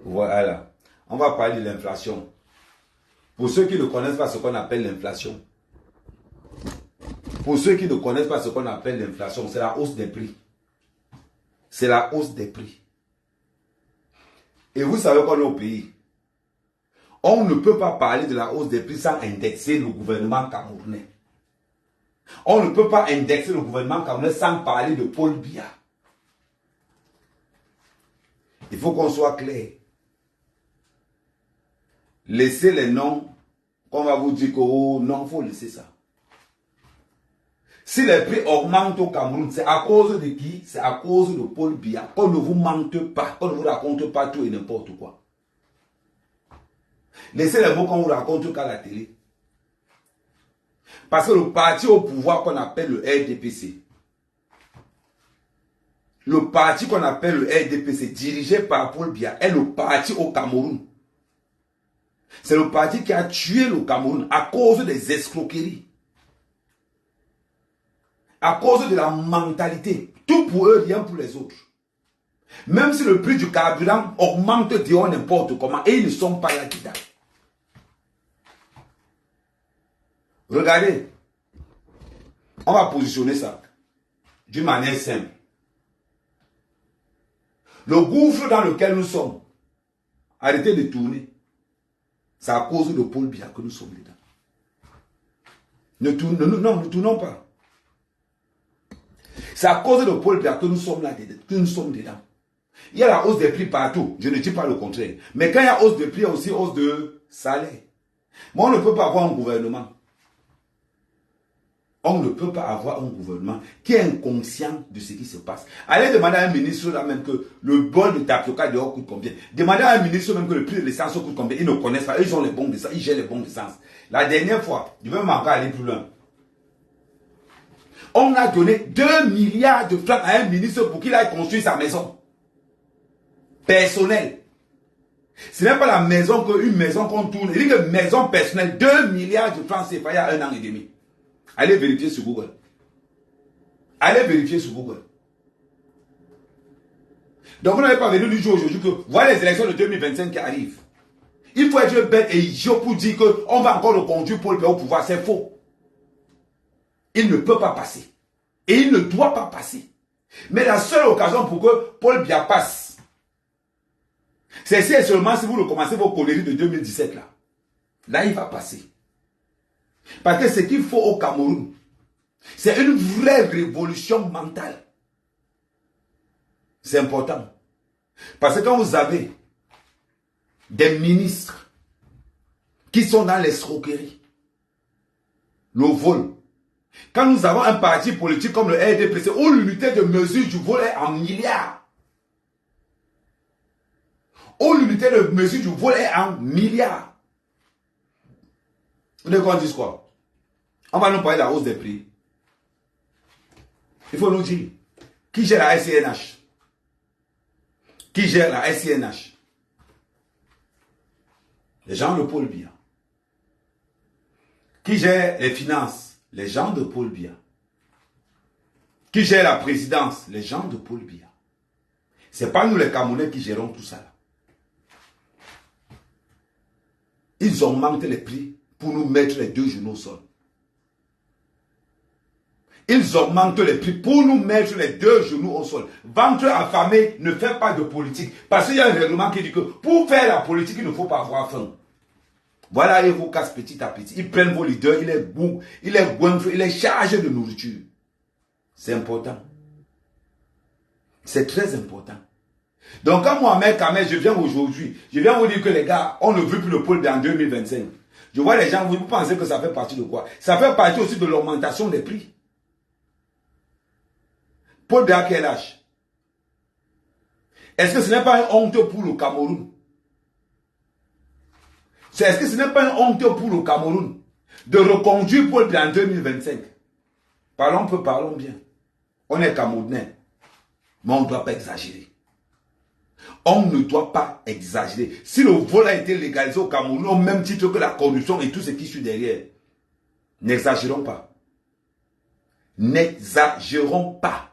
voilà, on va parler de l'inflation. Pour ceux qui ne connaissent pas ce qu'on appelle l'inflation, c'est la hausse des prix. C'est la hausse des prix. Et vous savez qu'on est au pays. On ne peut pas parler de la hausse des prix sans indexer le gouvernement camerounais. On ne peut pas indexer le gouvernement camerounais sans parler de Paul Biya. Il faut qu'on soit clair. Laissez les noms, qu'on va vous dire que oh, non, il faut laisser ça. Si les prix augmentent au Cameroun, c'est à cause de qui? C'est à cause de Paul Biya. Qu'on ne vous mente pas, qu'on ne vous raconte pas tout et n'importe quoi. Laissez les mots qu'on vous raconte qu'à la télé. Parce que le parti au pouvoir qu'on appelle le RDPC, dirigé par Paul Biya, est le parti au Cameroun. C'est le parti qui a tué le Cameroun à cause des escroqueries. À cause de la mentalité. Tout pour eux, rien pour les autres. Même si le prix du carburant augmente, disons n'importe comment, et ils ne sont pas là-dedans. Regardez. On va positionner ça d'une manière simple. Le gouffre dans lequel nous sommes, arrêtez de tourner. C'est à cause de Paul Biya que nous sommes dedans. Ne tournons pas. C'est à cause de Paul Biya que nous sommes là dedans. Il y a la hausse des prix partout. Je ne dis pas le contraire. Mais quand il y a hausse de prix, il y a aussi hausse de salaire. Mais on ne peut pas avoir un gouvernement. On ne peut pas avoir un gouvernement qui est inconscient de ce qui se passe. Allez demander à un ministre là même que le bol de tapioca dehors coûte combien. Demandez à un ministre même que le prix de l'essence coûte combien. Ils ne connaissent pas. Ils ont les bons d'essence. Ils gèrent les bons d'essence. La dernière fois, je vais encore aller plus loin. On a donné 2 milliards de francs à un ministre pour qu'il aille construire sa maison. Personnelle. Ce n'est pas la maison qu'une maison qu'on tourne. Il dit que maison personnelle, 2 milliards de francs CFA il y a 1 an et demi. Allez vérifier sur Google. Allez vérifier sur Google. Donc vous n'avez pas venu du jour aujourd'hui que voilà les élections de 2025 qui arrivent. Il faut être bête et idiot pour dire qu'on va encore le conduire pour le pays au pouvoir. C'est faux. Il ne peut pas passer. Et il ne doit pas passer. Mais la seule occasion pour que Paul Biya passe, c'est seulement si vous recommencez vos conneries de 2017 là. Là, il va passer. Parce que ce qu'il faut au Cameroun, c'est une vraie révolution mentale. C'est important. Parce que quand vous avez des ministres qui sont dans l'escroquerie, le vol, quand nous avons un parti politique comme le RDPC, où l'unité de mesure du vol est en milliards, où l'unité de mesure du vol est en milliards, vous voulez qu'on dise quoi? On va nous parler de la hausse des prix. Il faut nous dire, qui gère la SCNH? Qui gère la SCNH? Les gens de Paul Biya. Qui gère les finances? Les gens de Paul Biya. Qui gère la présidence? Les gens de Paul Biya. Ce n'est pas nous les Camerounais qui gérons tout ça. Ils augmentent les prix pour nous mettre les 2 genoux au sol. Ils augmentent les prix pour nous mettre les 2 genoux au sol. Ventre affamé ne fait pas de politique. Parce qu'il y a un règlement qui dit que pour faire la politique, il ne faut pas avoir faim. Voilà, ils vous cassent petit à petit. Ils prennent vos leaders, ils les gonflent, ils les chargent de nourriture. C'est important. C'est très important. Donc quand Mohamed Kamel, je viens aujourd'hui, je viens vous dire que les gars, on ne veut plus le Paul Biya en 2025. Je vois les gens, vous pensez que ça fait partie de quoi? Ça fait partie aussi de l'augmentation des prix. Paul Biya, quel âge? Est-ce que ce n'est pas une honte pour le Cameroun? Est-ce que ce n'est pas une honte pour le Cameroun de reconduire Paul Biya en 2025? Parlons peu, parlons bien. On est Camerounais, mais on ne doit pas exagérer. On ne doit pas exagérer. Si le vol a été légalisé au Cameroun, au même titre que la corruption et tout ce qui suit derrière, n'exagérons pas. N'exagérons pas.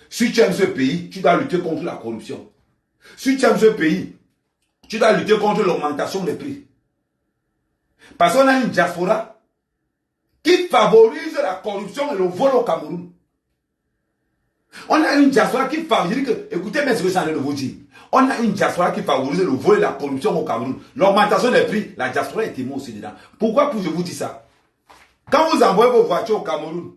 Si tu aimes ce pays, tu dois lutter contre la corruption. Si tu aimes ce pays, tu dois lutter contre l'augmentation des prix. Parce qu'on a une diaspora qui favorise la corruption et le vol au Cameroun. On a une diaspora qui favorise, écoutez bien ce que je suis en train de vous dire. On a une diaspora qui favorise le vol et la corruption au Cameroun. L'augmentation des prix, la diaspora est témoin aussi dedans. Pourquoi je vous dis ça? Quand vous envoyez vos voitures au Cameroun,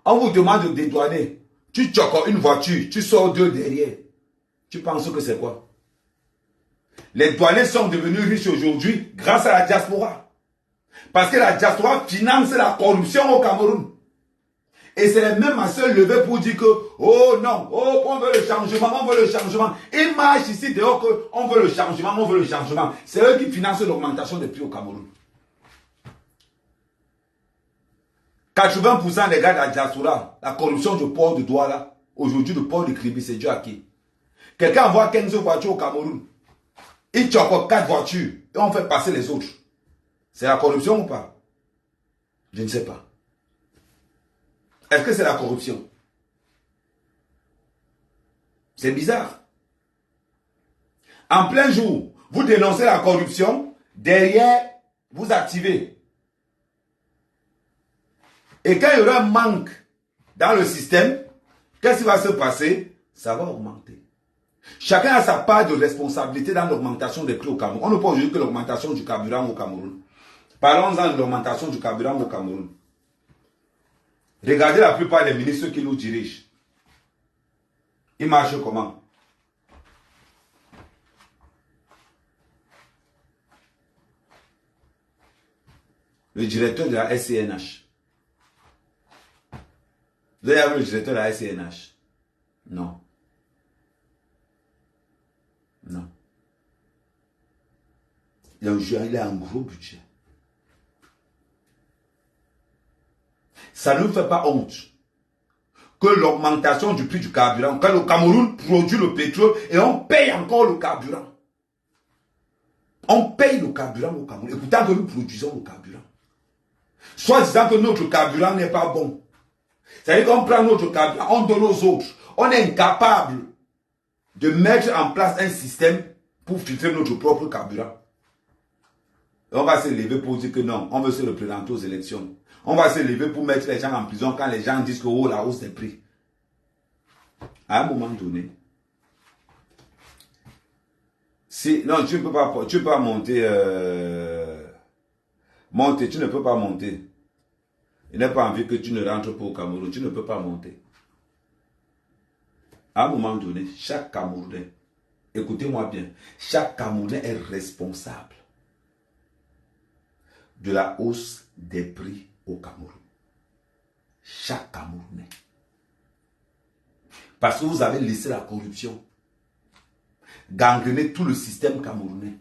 on vous demande de dédouaner. Tu choques une voiture, tu sors 2 derrière. Tu penses que c'est quoi? Les douaniers sont devenus riches aujourd'hui grâce à la diaspora. Parce que la diaspora finance la corruption au Cameroun. Et c'est les mêmes à se lever pour dire que, oh non, oh, on veut le changement, on veut le changement. Ils marchent ici dehors que, on veut le changement, on veut le changement. C'est eux qui financent l'augmentation des prix au Cameroun. 80% des gars de la diaspora, la corruption du port de Douala, aujourd'hui le port de Kribi, c'est dû à qui? Quelqu'un envoie 15 voitures au Cameroun. Il choque 4 voitures et on fait passer les autres. C'est la corruption ou pas? Je ne sais pas. Est-ce que c'est la corruption? C'est bizarre. En plein jour, vous dénoncez la corruption, derrière, vous activez. Et quand il y aura un manque dans le système, qu'est-ce qui va se passer? Ça va augmenter. Chacun a sa part de responsabilité dans l'augmentation des prix au Cameroun. On ne peut pas juger que l'augmentation du carburant au Cameroun. Parlons-en de l'augmentation du carburant au Cameroun. Regardez la plupart des ministres qui nous dirigent. Ils marchent comment? Le directeur de la SCNH. Vous avez vu le directeur de la SCNH? Non. Non. Il a un gros budget. Ça ne nous fait pas honte que l'augmentation du prix du carburant, quand le Cameroun produit le pétrole et on paye encore le carburant. On paye le carburant au Cameroun. Et pourtant que nous produisons le carburant. Soit disant que notre carburant n'est pas bon. C'est-à-dire qu'on prend notre carburant, on donne aux autres. On est incapable de mettre en place un système pour filtrer notre propre carburant. Et on va se lever pour dire que non, on veut se représenter aux élections. On va se lever pour mettre les gens en prison quand les gens disent que oh, la hausse des prix. À un moment donné, si, non, tu ne peux pas monter, tu ne peux pas monter. Il n'est pas envie que tu ne rentres pas au Cameroun, tu ne peux pas monter. À un moment donné, chaque Camerounais, écoutez-moi bien, chaque Camerounais est responsable de la hausse des prix au Cameroun. Chaque Camerounais. Parce que vous avez laissé la corruption gangréner tout le système camerounais.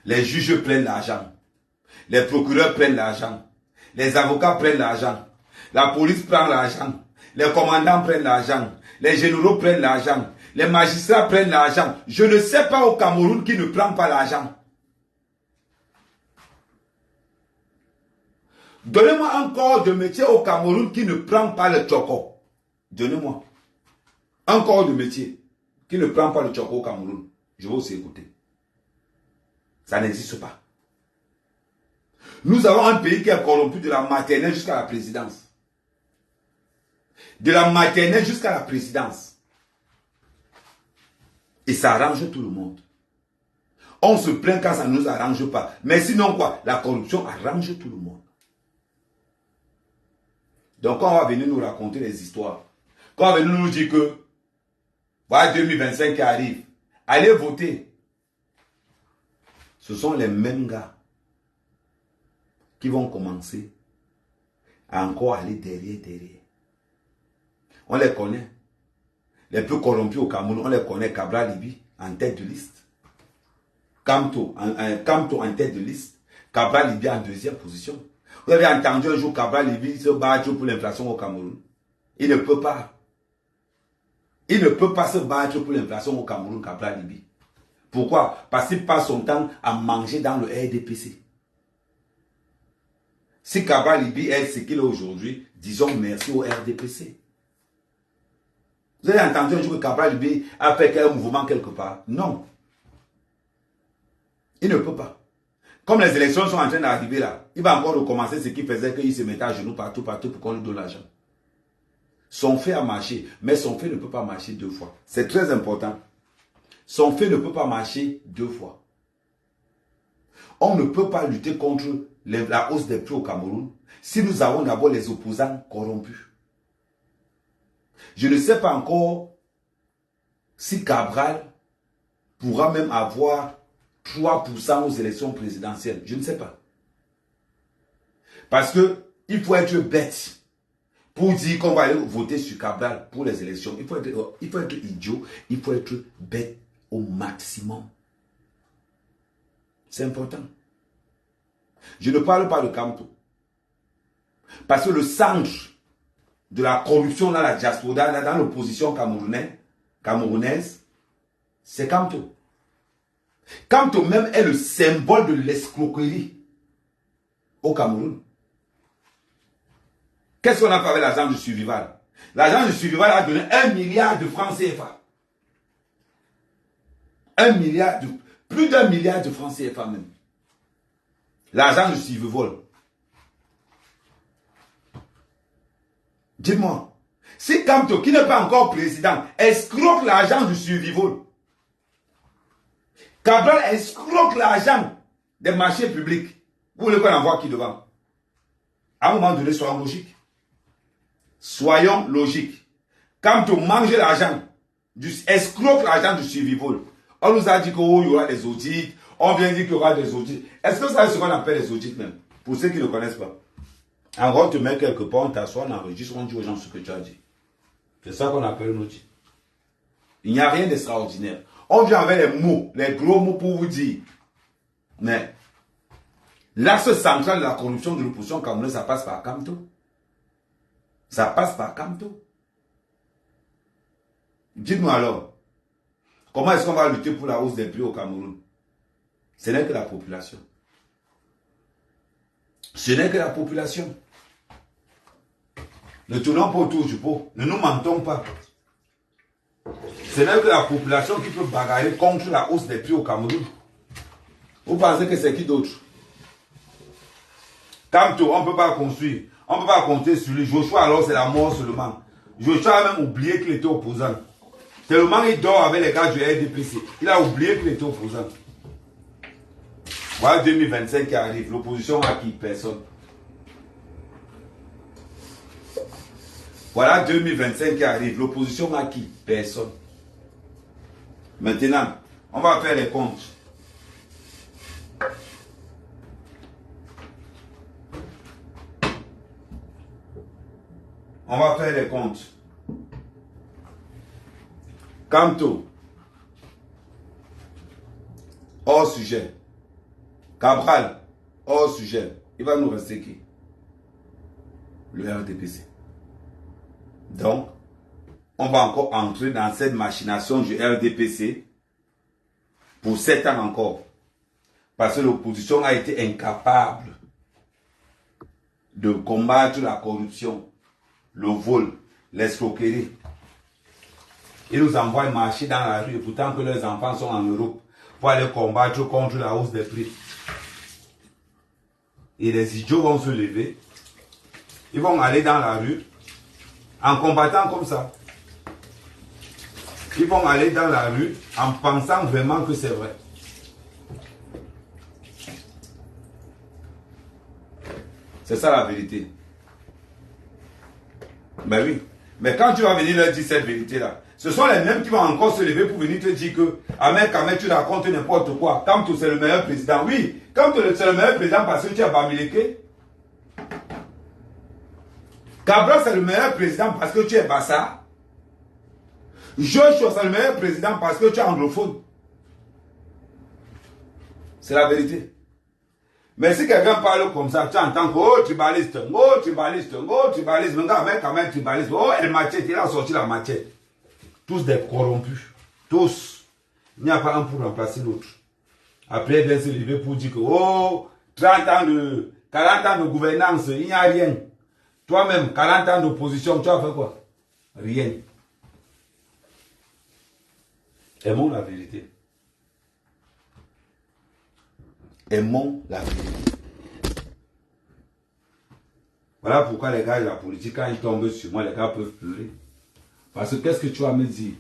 Les juges prennent l'argent. Les procureurs prennent l'argent. Les avocats prennent l'argent. La police prend l'argent. Les commandants prennent l'argent. Les généraux prennent l'argent. Les magistrats prennent l'argent. Je ne sais pas au Cameroun qui ne prend pas l'argent. Donnez-moi un corps de métier au Cameroun qui ne prend pas le tchoko. Donnez-moi un corps de métier qui ne prend pas le tchoko au Cameroun. Je vais aussi écouter. Ça n'existe pas. Nous avons un pays qui est corrompu de la maternelle jusqu'à la présidence. De la maternelle jusqu'à la présidence. Et ça arrange tout le monde. On se plaint quand ça ne nous arrange pas. Mais sinon quoi? La corruption arrange tout le monde. Donc quand on va venir nous raconter les histoires, quand on va venir nous dire que voilà 2025 qui arrive, allez voter. Ce sont les mêmes gars qui vont commencer à encore aller derrière. On les connaît. Les plus corrompus au Cameroun, on les connaît. Cabral Libi en tête de liste. Kamto en tête de liste. Cabral Libi en deuxième position. Vous avez entendu un jour Cabral Libi se battre pour l'inflation au Cameroun. Il ne peut pas. Il ne peut pas se battre pour l'inflation au Cameroun, Cabral Libi. Pourquoi? Parce qu'il passe son temps à manger dans le RDPC. Si Cabral Libi est ce qu'il est aujourd'hui, disons merci au RDPC. Vous avez entendu un jour que Cabral Libi a fait un mouvement quelque part? Non. Il ne peut pas. Comme les élections sont en train d'arriver là, il va encore recommencer ce qui faisait qu'il se mettait à genoux partout pour qu'on lui donne l'argent. Son fait a marché, mais son fait ne peut pas marcher deux fois. C'est très important. Son fait ne peut pas marcher deux fois. On ne peut pas lutter contre la hausse des prix au Cameroun si nous avons d'abord les opposants corrompus. Je ne sais pas encore si Cabral pourra même avoir 3% aux élections présidentielles. Je ne sais pas. Parce que il faut être bête pour dire qu'on va aller voter sur Cabral pour les élections. Il faut être idiot, il faut être bête au maximum. C'est important. Je ne parle pas de Kamto. Parce que le centre de la corruption dans la diaspora, dans l'opposition camerounaise, c'est Kamto. Kamto même est le symbole de l'escroquerie au Cameroun. Qu'est-ce qu'on a fait avec l'agent du Survival? L'agent du Survival a donné 1 milliard de francs CFA. Plus d'1 milliard de francs CFA même. L'agent du Survival. Dites-moi, si Kamto, qui n'est pas encore président, escroque l'argent du Survival, Cabral escroque l'argent des marchés publics, vous voulez qu'on envoie qui devant? À un moment donné, soyons logiques. Soyons logiques. Kamto mange l'argent, escroque l'argent du Survival. On nous a dit qu'il y aura des audits, on vient dire qu'il y aura des audits. Est-ce que ça c'est ce qu'on appelle les audits même? Pour ceux qui ne connaissent pas. En gros, on te met quelque part, on t'assoit, on enregistre, on dit aux gens ce que tu as dit. C'est ça qu'on appelle un audit. Il n'y a rien d'extraordinaire. On vient avec les mots, les gros mots pour vous dire. Mais l'axe central de la corruption de l'opposition camerounaise, ça passe par Kamto. Ça passe par Kamto. Dites-moi alors, comment est-ce qu'on va lutter pour la hausse des prix au Cameroun? Ce n'est que la population. Ce n'est que la population. Ne tournons pas autour du pot. Ne nous mentons pas. Ce n'est que la population qui peut bagarrer contre la hausse des prix au Cameroun. Vous pensez que c'est qui d'autre? Kamto, on ne peut pas construire. On ne peut pas compter sur lui. Joshua, alors, c'est la mort seulement. Joshua a même oublié qu'il était opposant. Tellement il dort avec les gars du RDPC. Il a oublié qu'il était opposant. Voilà 2025 qui arrive. L'opposition a qui? Personne. Voilà 2025 qui arrive. L'opposition a qui? Personne. Maintenant, on va faire les comptes. On va faire les comptes. Kamto. Hors sujet. Cabral. hors sujet. Il va nous rester qui? Le RDPC. Donc, on va encore entrer dans cette machination du RDPC pour 7 ans encore. Parce que l'opposition a été incapable de combattre la corruption, le vol, l'escroquerie. Ils nous envoient marcher dans la rue, et pourtant que leurs enfants sont en Europe, pour aller combattre contre la hausse des prix. Et les idiots vont se lever, ils vont aller dans la rue, en combattant comme ça. Ils vont aller dans la rue en pensant vraiment que c'est vrai. C'est ça la vérité. Ben oui. Mais quand tu vas venir leur dire cette vérité-là, ce sont les mêmes qui vont encore se lever pour venir te dire que Ahmed Ahmed, tu racontes n'importe quoi. Kamto, c'est le meilleur président. Oui, Kamto, c'est le meilleur président parce que tu as Bamileke. Cabral, c'est le meilleur président parce que tu es Bassa. Joshua, c'est le meilleur président parce que tu es anglophone. C'est la vérité. Mais si quelqu'un parle comme ça, tu entends que oh tribaliste, oh tribaliste, oh tribaliste, mais quand même tribaliste, oh elle machette, il a sorti la machette. Tous des corrompus. Tous. Il n'y a pas un pour remplacer l'autre. Après, il vient se lever pour dire que oh 30 ans de 40 ans de gouvernance, il n'y a rien. Toi-même, 40 ans d'opposition, tu as fait quoi? Rien. Aimons la vérité. Aimons la vérité. Voilà pourquoi les gars de la politique, quand ils tombent sur moi, les gars peuvent pleurer. Parce que qu'est-ce que tu vas me dire?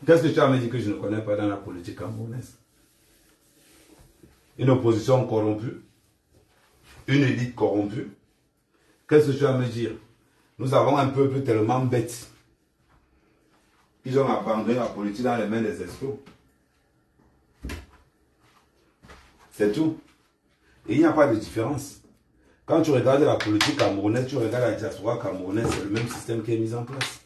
Qu'est-ce que tu vas me dire que je ne connais pas dans la politique camerounaise? Une opposition corrompue, une élite corrompue. Qu'est-ce que tu vas me dire? Nous avons un peuple tellement bête. Ils ont abandonné la politique dans les mains des escrocs. C'est tout. Et il n'y a pas de différence. Quand tu regardes la politique camerounaise, tu regardes la diaspora camerounaise, c'est le même système qui est mis en place.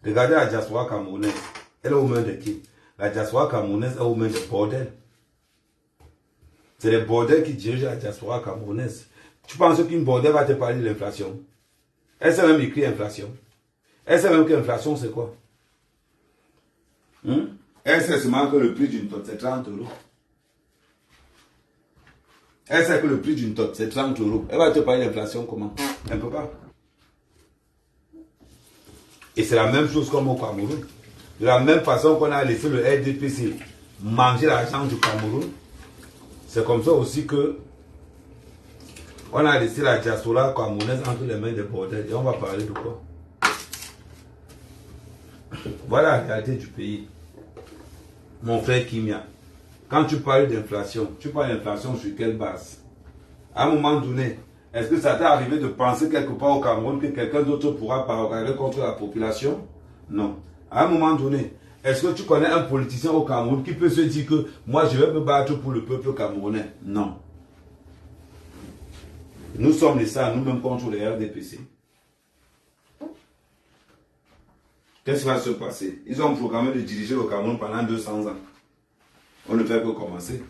Regardez la diaspora camerounaise. Elle est aux mains de qui? La diaspora camerounaise est aux mains des bordels. C'est les bordels qui dirigent la diaspora camerounaise. Tu penses qu'une bordel va te parler de l'inflation? Elle sait même écrire inflation. Elle sait même que l'inflation c'est quoi? Elle sait seulement que le prix d'une tonne c'est 30 euros. Elle sait que le prix d'une tonne c'est 30 euros. Elle va te parler d'inflation comment? Elle ne peut pas. Et c'est la même chose comme au Cameroun. De la même façon qu'on a laissé le RDPC manger l'argent du Cameroun, c'est comme ça aussi que on a laissé la diaspora camerounaise entre les mains des bordels. Et on va parler de quoi? Voilà la réalité du pays. Mon frère Kimia, quand tu parles d'inflation, tu parles d'inflation sur quelle base? À un moment donné, est-ce que ça t'est arrivé de penser quelque part au Cameroun que quelqu'un d'autre pourra parler contre la population? Non. À un moment donné, est-ce que tu connais un politicien au Cameroun qui peut se dire que moi je vais me battre pour le peuple camerounais? Non. Nous sommes les ça nous-mêmes contre les RDPC. Qu'est-ce qui va se passer? Ils ont programmé de diriger le Cameroun pendant 200 ans. On ne fait que commencer.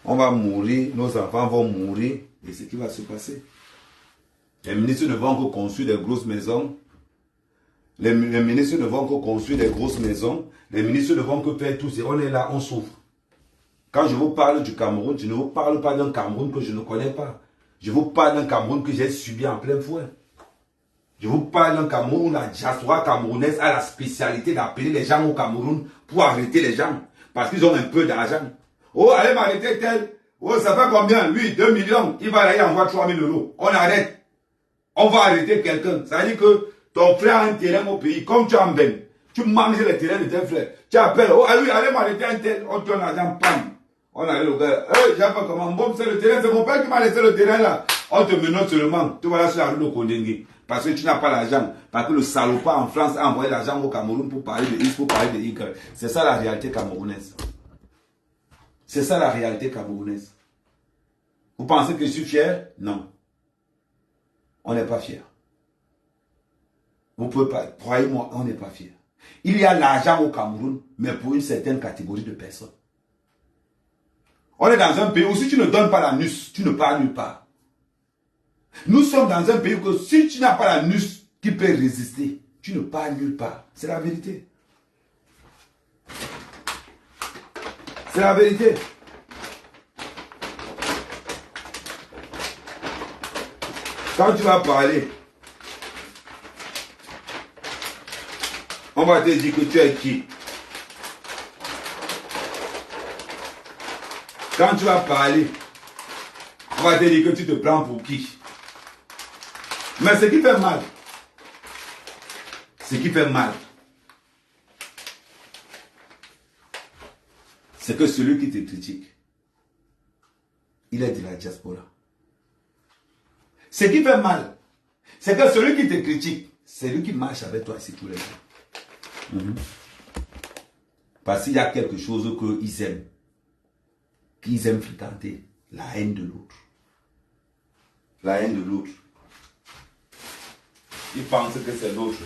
On va mourir, nos enfants vont mourir. Et ce qui va se passer? Les ministres ne vont que construire des grosses maisons. Les ministres ne vont que construire des grosses maisons. Les ministres ne vont que faire tout. Et on est là, on souffre. Quand je vous parle du Cameroun, je ne vous parle pas d'un Cameroun que je ne connais pas. Je vous parle d'un Cameroun que j'ai subi en plein fouet. Je vous parle d'un Cameroun où la diaspora camerounaise a la spécialité d'appeler les gens au Cameroun pour arrêter les gens. Parce qu'ils ont un peu d'argent. Oh, allez m'arrêter tel. Oh, ça fait combien? Lui, 2 millions. Il va là, il envoie 3 000 euros. On arrête. On va arrêter quelqu'un. Ça veut dire que ton frère a un terrain au pays. Comme tu en bennes. Tu manges le terrain de tes frères. Tu appelles. Oh, lui, allez m'arrêter un tel. On te donne l'argent. Pam. On arrive au gars. J'ai pas comment. Bon, c'est le terrain. C'est mon père qui m'a laissé le terrain là. On te menotte seulement. Tu vas là sur la rue de Kondengue. Parce que tu n'as pas l'argent. Parce que le salopard en France a envoyé l'argent au Cameroun pour parler de X, pour parler de Y. C'est ça la réalité camerounaise. C'est ça la réalité camerounaise. Vous pensez que je suis fier? Non. On n'est pas fier. Vous pouvez pas. Croyez-moi, on n'est pas fier. Il y a l'argent au Cameroun, mais pour une certaine catégorie de personnes. On est dans un pays où si tu ne donnes pas la NUS, tu ne pars nulle part. Nous sommes dans un pays où si tu n'as pas la NUS qui peut résister, tu ne pars nulle part. C'est la vérité. C'est la vérité. Quand tu vas parler, on va te dire que tu es qui. Quand tu vas parler, on va te dire que tu te prends pour qui. Mais ce qui fait mal, c'est que celui qui te critique, il est de la diaspora. Ce qui fait mal, c'est que celui qui te critique, c'est lui qui marche avec toi ici tous les jours. Parce qu'il y a quelque chose qu'ils aiment. Qu'ils aiment fréquenter. La haine de l'autre. La haine de l'autre. Ils pensent que c'est l'autre.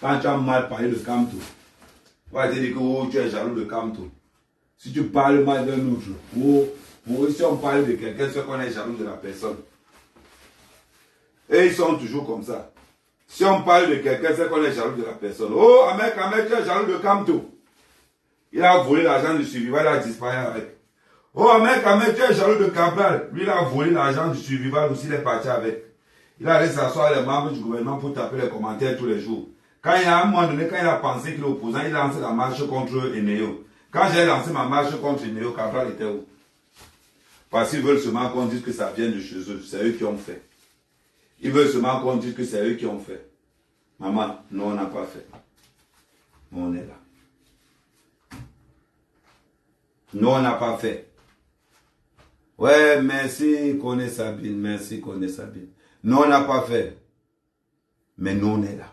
Quand tu as mal parlé de Kamto, on va te dire que oh, tu es jaloux de Kamto. Si tu parles mal d'un autre, oh, si on parle de quelqu'un, c'est qu'on est jaloux de la personne. Et ils sont toujours comme ça. Si on parle de quelqu'un, c'est qu'on est jaloux de la personne. Oh, Ahmed, tu es jaloux de Kamto. Il a volé l'argent du survivant, il a disparu avec. Oh, Ahmed, tu es jaloux de Cabral. Lui, il a volé l'argent du survivant aussi, il est parti avec. Il a allé s'asseoir les membres du gouvernement pour taper les commentaires tous les jours. Quand il y a un moment donné, quand il a pensé qu'il est opposant, il a lancé la marche contre Eneo. Quand j'ai lancé ma marche contre Eneo, Cabral était où? Parce qu'ils veulent seulement qu'on dise que ça vient de chez eux. C'est eux qui ont fait. Ils veulent seulement qu'on dise que c'est eux qui ont fait. Maman, nous on n'a pas fait. Nous on est là. Nous on n'a pas fait. Ouais, merci Koné Sabine, merci Koné Sabine. Nous on n'a pas fait. Mais nous on est là.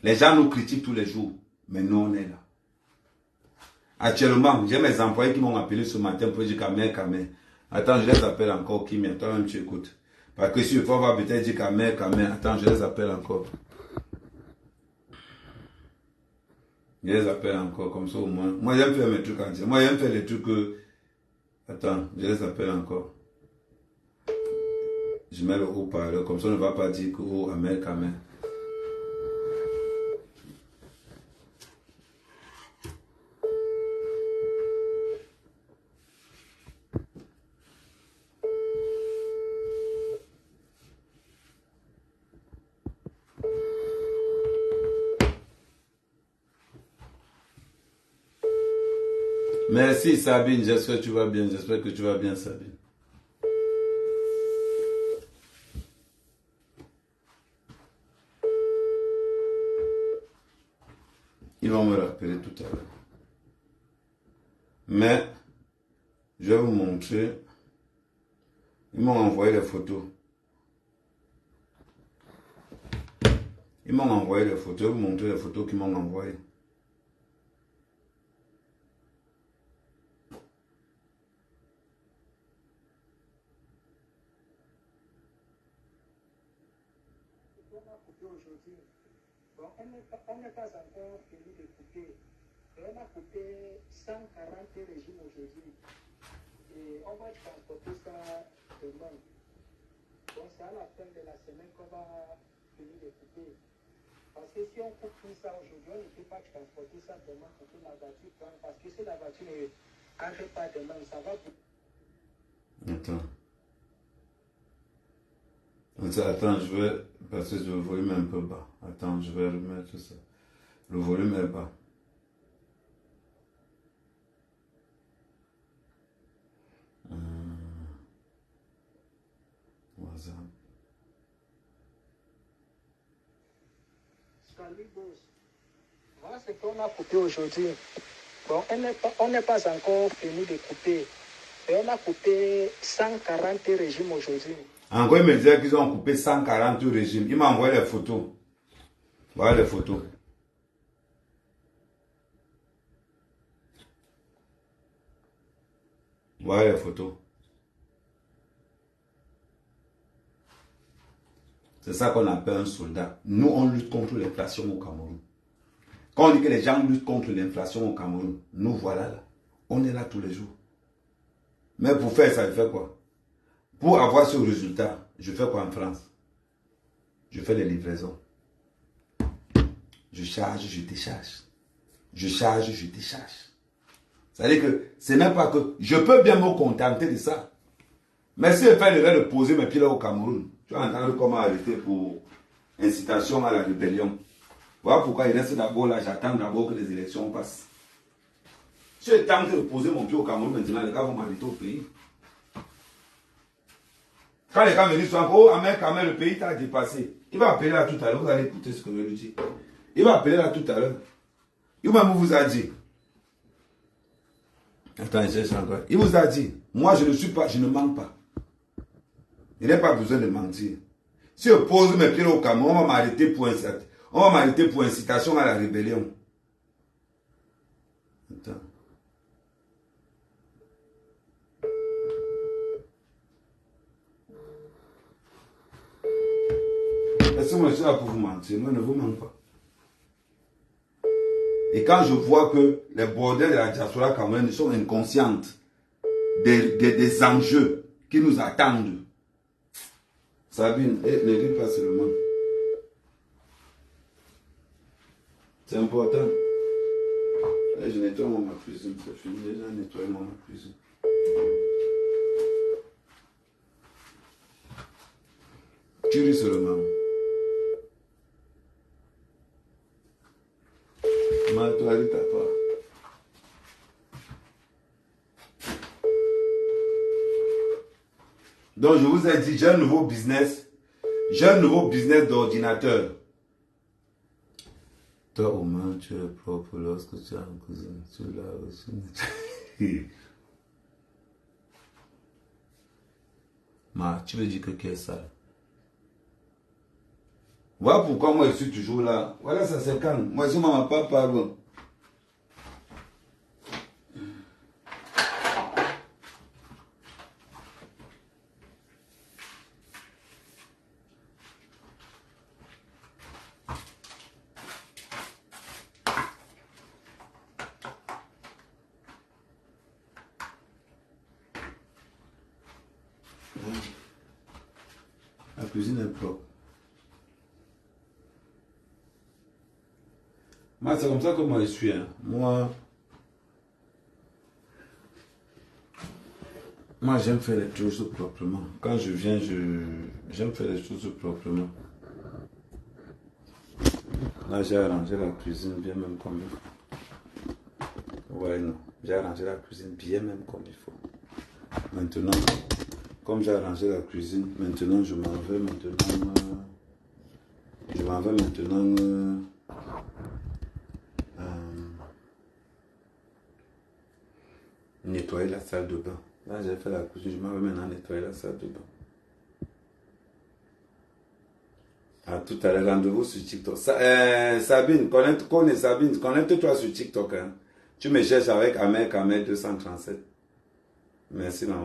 Les gens nous critiquent tous les jours. Mais nous on est là. Actuellement, j'ai mes employés qui m'ont appelé ce matin pour dire Kamer. Attends, je les appelle encore Kimi. Toi-même tu écoutes. Parce que si on va peut-être dire Kamer. Attends, je les appelle encore. Je les appelle encore, comme ça au moins. Moi, j'aime faire mes trucs entiers. Moi, j'aime faire les trucs que... Attends, je les appelle encore. Je mets le haut-parleur, comme ça on ne va pas dire que oh, Kamer. Merci Sabine, j'espère que tu vas bien, Sabine. Ils vont me rappeler tout à l'heure. Mais, je vais vous montrer. Ils m'ont envoyé les photos. Je vais vous montrer les photos qu'ils m'ont envoyées. Bon, on n'est pas encore fini de couper. Et on a coupé 140 régimes aujourd'hui. Et on va transporter ça demain. Donc c'est à la fin de la semaine qu'on va finir de couper. Parce que si on coupe tout ça aujourd'hui, on ne peut pas transporter ça demain pour que la voiture prenne. Parce que si la voiture ne rentre pas demain, ça va... Attends, je vais passer le volume un peu bas. Attends, je vais remettre ça. Le volume est bas. WhatsApp. Salut, boss. Voilà ce qu'on a coupé aujourd'hui. Bon, on n'est pas encore fini de couper. Et on a coupé 140 régimes aujourd'hui. En gros, il me disait qu'ils ont coupé 140 régimes. Il m'a envoyé les photos. Voilà les photos. Voilà les photos. C'est ça qu'on appelle un soldat. Nous, on lutte contre l'inflation au Cameroun. Quand on dit que les gens luttent contre l'inflation au Cameroun, nous voilà là. On est là tous les jours. Mais pour faire ça, je fais quoi? Pour avoir ce résultat, je fais quoi en France? Je fais les livraisons. Je charge, je décharge. Je charge, je décharge. C'est-à-dire que c'est même pas que... Je peux bien me contenter de ça. Mais si je fais l'erreur de poser mes pieds là au Cameroun, tu vas entendre comment arrêter pour incitation à la rébellion. Voilà pourquoi il reste d'abord là, j'attends d'abord que les élections passent. Si je tente de poser mon pied au Cameroun maintenant, les gars vont m'arrêter au pays. Quand les gars me disent, oh, Ahmed, le pays t'a dépassé. Il va appeler là tout à l'heure, vous allez écouter ce que je lui dis. Il va appeler là tout à l'heure. Il même vous a dit. Attends, je cherche encore. Il vous a dit, moi je ne suis pas, je ne mens pas. Il n'a pas besoin de mentir. Si je pose mes pieds au Cameroun, on va m'arrêter pour incitation à la rébellion. Attends. Est-ce que moi je suis là pour vous mentir? Moi, je ne vous mens pas. Et quand je vois que les bordels de la diaspora camerounaise sont inconscientes des enjeux qui nous attendent, Sabine, ne dis pas seulement. C'est important. Là, je nettoie ma cuisine. C'est fini, déjà nettoyer ma cuisine. Tu ris seulement. Ma toilette à part. Donc, je vous ai dit, j'ai un nouveau business. J'ai un nouveau business d'ordinateur. Toi, au moins, tu es propre lorsque tu as un cousin. Tu l'as reçu. Ma, tu veux dire que qui est sale? Voilà pourquoi moi je suis toujours là. Voilà, ça c'est calme. Moi, si maman pas parle. La cuisine est propre. Moi, c'est comme ça que moi je suis. Hein. Moi, j'aime faire les choses proprement. Quand je viens, j'aime faire les choses proprement. Là, j'ai arrangé la cuisine bien même comme il faut. Ouais, non. J'ai arrangé la cuisine bien même comme il faut. Maintenant, comme j'ai arrangé la cuisine, maintenant je m'en vais maintenant. Nettoyer la salle de bain. Là, j'ai fait la cuisine, je m'en vais maintenant nettoyer la salle de bain. À tout à l'heure, rendez-vous sur TikTok. Sabine, connecte-toi sur TikTok. Hein. Tu me cherches avec Ahmed 237. Merci, maman.